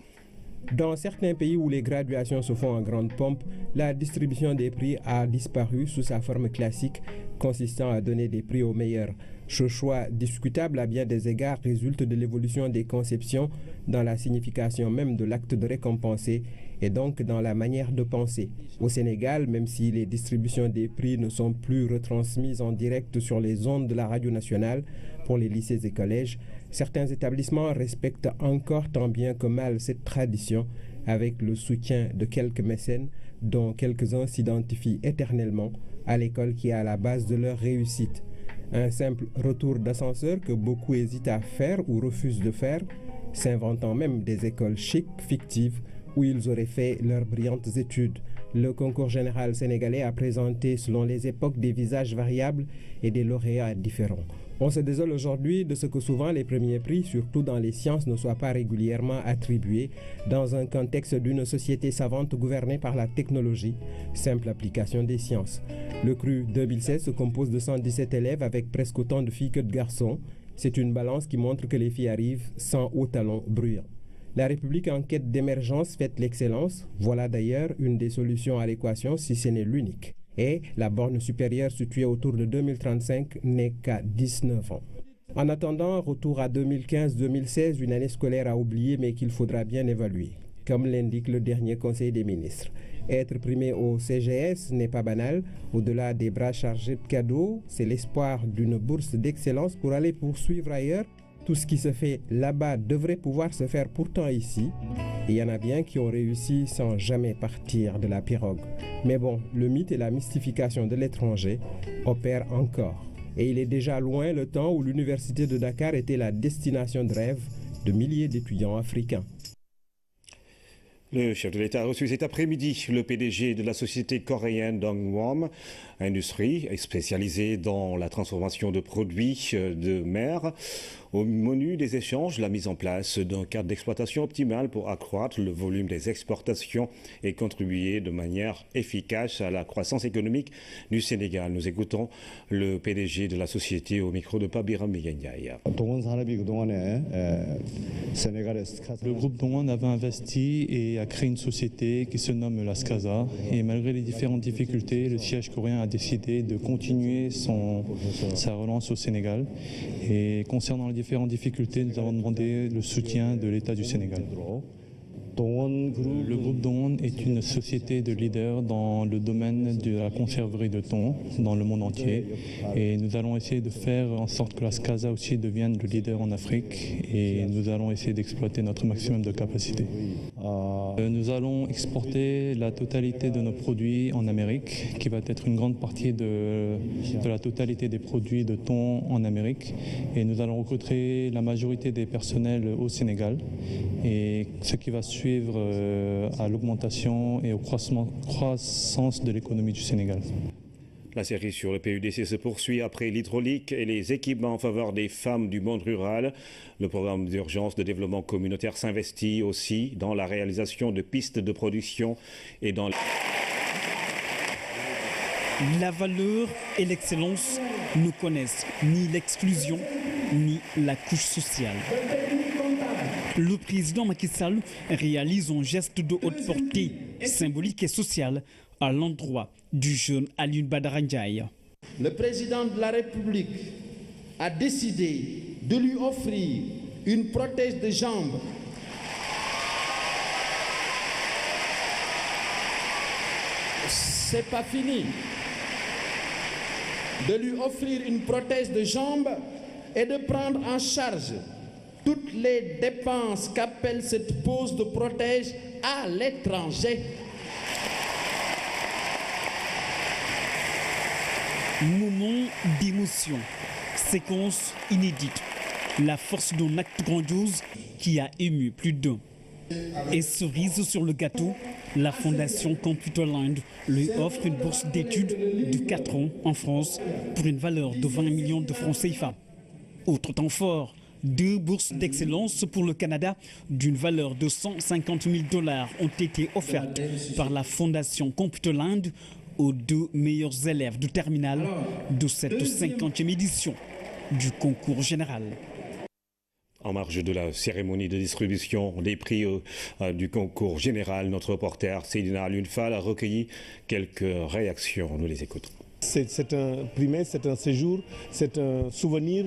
Dans certains pays où les graduations se font en grande pompe, la distribution des prix a disparu sous sa forme classique, consistant à donner des prix aux meilleurs. Ce choix discutable à bien des égards résulte de l'évolution des conceptions dans la signification même de l'acte de récompenser et donc dans la manière de penser. Au Sénégal, même si les distributions des prix ne sont plus retransmises en direct sur les ondes de la radio nationale pour les lycées et collèges, certains établissements respectent encore tant bien que mal cette tradition avec le soutien de quelques mécènes dont quelques-uns s'identifient éternellement à l'école qui est à la base de leur réussite. Un simple retour d'ascenseur que beaucoup hésitent à faire ou refusent de faire, s'inventant même des écoles chics, fictives, où ils auraient fait leurs brillantes études. Le concours général sénégalais a présenté selon les époques des visages variables et des lauréats différents. On se désole aujourd'hui de ce que souvent les premiers prix, surtout dans les sciences, ne soient pas régulièrement attribués dans un contexte d'une société savante gouvernée par la technologie, simple application des sciences. Le CRU 2016 se compose de 117 élèves avec presque autant de filles que de garçons. C'est une balance qui montre que les filles arrivent sans haut talon bruyant. La République en quête d'émergence fête l'excellence. Voilà d'ailleurs une des solutions à l'équation, si ce n'est l'unique. Et la borne supérieure située autour de 2035 n'est qu'à 19 ans. En attendant, retour à 2015-2016, une année scolaire à oublier mais qu'il faudra bien évaluer, comme l'indique le dernier Conseil des ministres. Être primé au CGS n'est pas banal. Au-delà des bras chargés de cadeaux, c'est l'espoir d'une bourse d'excellence pour aller poursuivre ailleurs. Tout ce qui se fait là-bas devrait pouvoir se faire pourtant ici. Et il y en a bien qui ont réussi sans jamais partir de la pirogue. Mais bon, le mythe et la mystification de l'étranger opèrent encore. Et il est déjà loin le temps où l'université de Dakar était la destination de rêve de milliers d'étudiants africains. Le chef de l'État a reçu cet après-midi le PDG de la société coréenne Dongwon Industrie, spécialisée dans la transformation de produits de mer. Au menu des échanges, la mise en place d'un cadre d'exploitation optimal pour accroître le volume des exportations et contribuer de manière efficace à la croissance économique du Sénégal. Nous écoutons le PDG de la société au micro de Pape Birambi Gendiaye. Le groupe Dongwon avait investi et a créé une société qui se nomme la SCASA. Et malgré les différentes difficultés, le siège coréen a décidé de continuer sa relance au Sénégal. Et concernant les différentes difficultés, nous avons demandé le soutien de l'État du Sénégal. Le groupe Dongwon est une société de leaders dans le domaine de la conserverie de thon dans le monde entier. Et nous allons essayer de faire en sorte que la SCASA aussi devienne le leader en Afrique. Et nous allons essayer d'exploiter notre maximum de capacité. Nous allons exporter la totalité de nos produits en Amérique, qui va être une grande partie de la totalité des produits de thon en Amérique. Et nous allons recruter la majorité des personnels au Sénégal. Et ce qui va suivre à l'augmentation et au croissance de l'économie du Sénégal. La série sur le PUDC se poursuit après l'hydraulique et les équipements en faveur des femmes du monde rural. Le programme d'urgence de développement communautaire s'investit aussi dans la réalisation de pistes de production et dans la valeur et l'excellence ne connaissent ni l'exclusion ni la couche sociale. Le président Macky Sall réalise un geste de haute portée, symbolique et sociale, à l'endroit du jeune Alioune Badara Ndiaye. Le président de la République a décidé de lui offrir une prothèse de jambe. C'est pas fini. De lui offrir une prothèse de jambe et de prendre en charge toutes les dépenses qu'appelle cette pose de prothèse à l'étranger. Moment d'émotion, séquence inédite, la force d'un acte grandiose qui a ému plus d'un. Et cerise sur le gâteau, la fondation Computerland lui offre une bourse d'études de 4 ans en France pour une valeur de 20 millions de francs CFA. Autre temps fort, 2 bourses d'excellence pour le Canada d'une valeur de 150 000 $ ont été offertes par la fondation Computerland aux 2 meilleurs élèves de terminale de cette 50e édition du concours général. En marge de la cérémonie de distribution des prix du concours général, notre reporter Seydina Alioune Fall a recueilli quelques réactions. Nous les écoutons. C'est un primaire, c'est un séjour, c'est un souvenir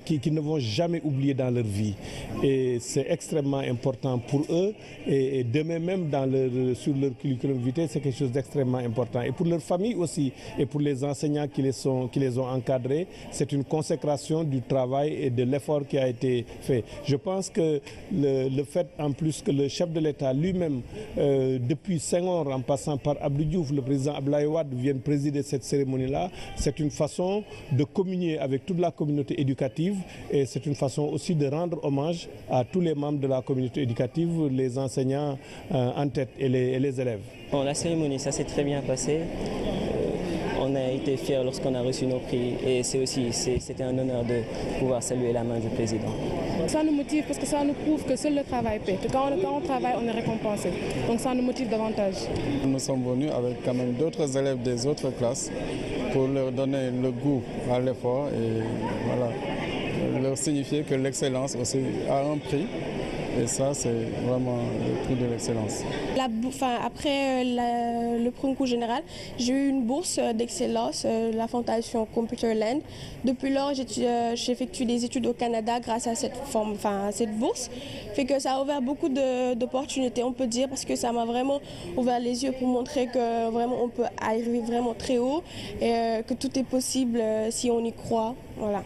qu'ils ne vont jamais oublier dans leur vie. Et c'est extrêmement important pour eux. Et demain même, sur leur curriculum vitae, c'est quelque chose d'extrêmement important. Et pour leur famille aussi, et pour les enseignants qui les ont encadrés, c'est une consécration du travail et de l'effort qui a été fait. Je pense que le fait, en plus, que le chef de l'État lui-même, depuis Senghor, en passant par Abdou Diouf, le président Abdoulaye Wade, vienne présider cette cérémonie-là, c'est une façon de communier avec toute la communauté éducative et c'est une façon aussi de rendre hommage à tous les membres de la communauté éducative, les enseignants en tête et les élèves. Bon, la cérémonie, ça s'est très bien passé. On a été fiers lorsqu'on a reçu nos prix et c'était un honneur de pouvoir saluer la main du président. Ça nous motive parce que ça nous prouve que seul le travail paie. Quand on travaille, on est récompensé. Donc ça nous motive davantage. Nous sommes venus avec quand même d'autres élèves des autres classes pour leur donner le goût à l'effort et voilà, leur signifier que l'excellence aussi a un prix. Et ça, c'est vraiment le prix de l'excellence. Après le concours général, j'ai eu une bourse d'excellence, la fondation Computerland. Depuis lors, j'effectue des études au Canada grâce à cette bourse. Fait que ça a ouvert beaucoup d'opportunités, on peut dire, parce que ça m'a vraiment ouvert les yeux pour montrer que vraiment on peut arriver vraiment très haut et que tout est possible si on y croit. Voilà.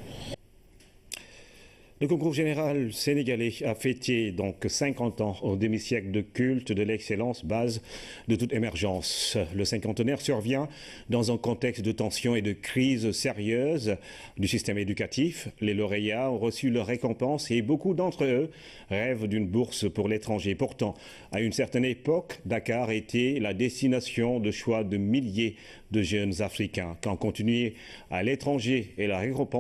Le concours général sénégalais a fêté donc 50 ans au demi-siècle de culte de l'excellence, base de toute émergence. Le cinquantenaire survient dans un contexte de tension et de crise sérieuse du système éducatif. Les lauréats ont reçu leur récompense et beaucoup d'entre eux rêvent d'une bourse pour l'étranger. Pourtant, à une certaine époque, Dakar était la destination de choix de milliers de jeunes Africains. Quand continuer à l'étranger et la récompense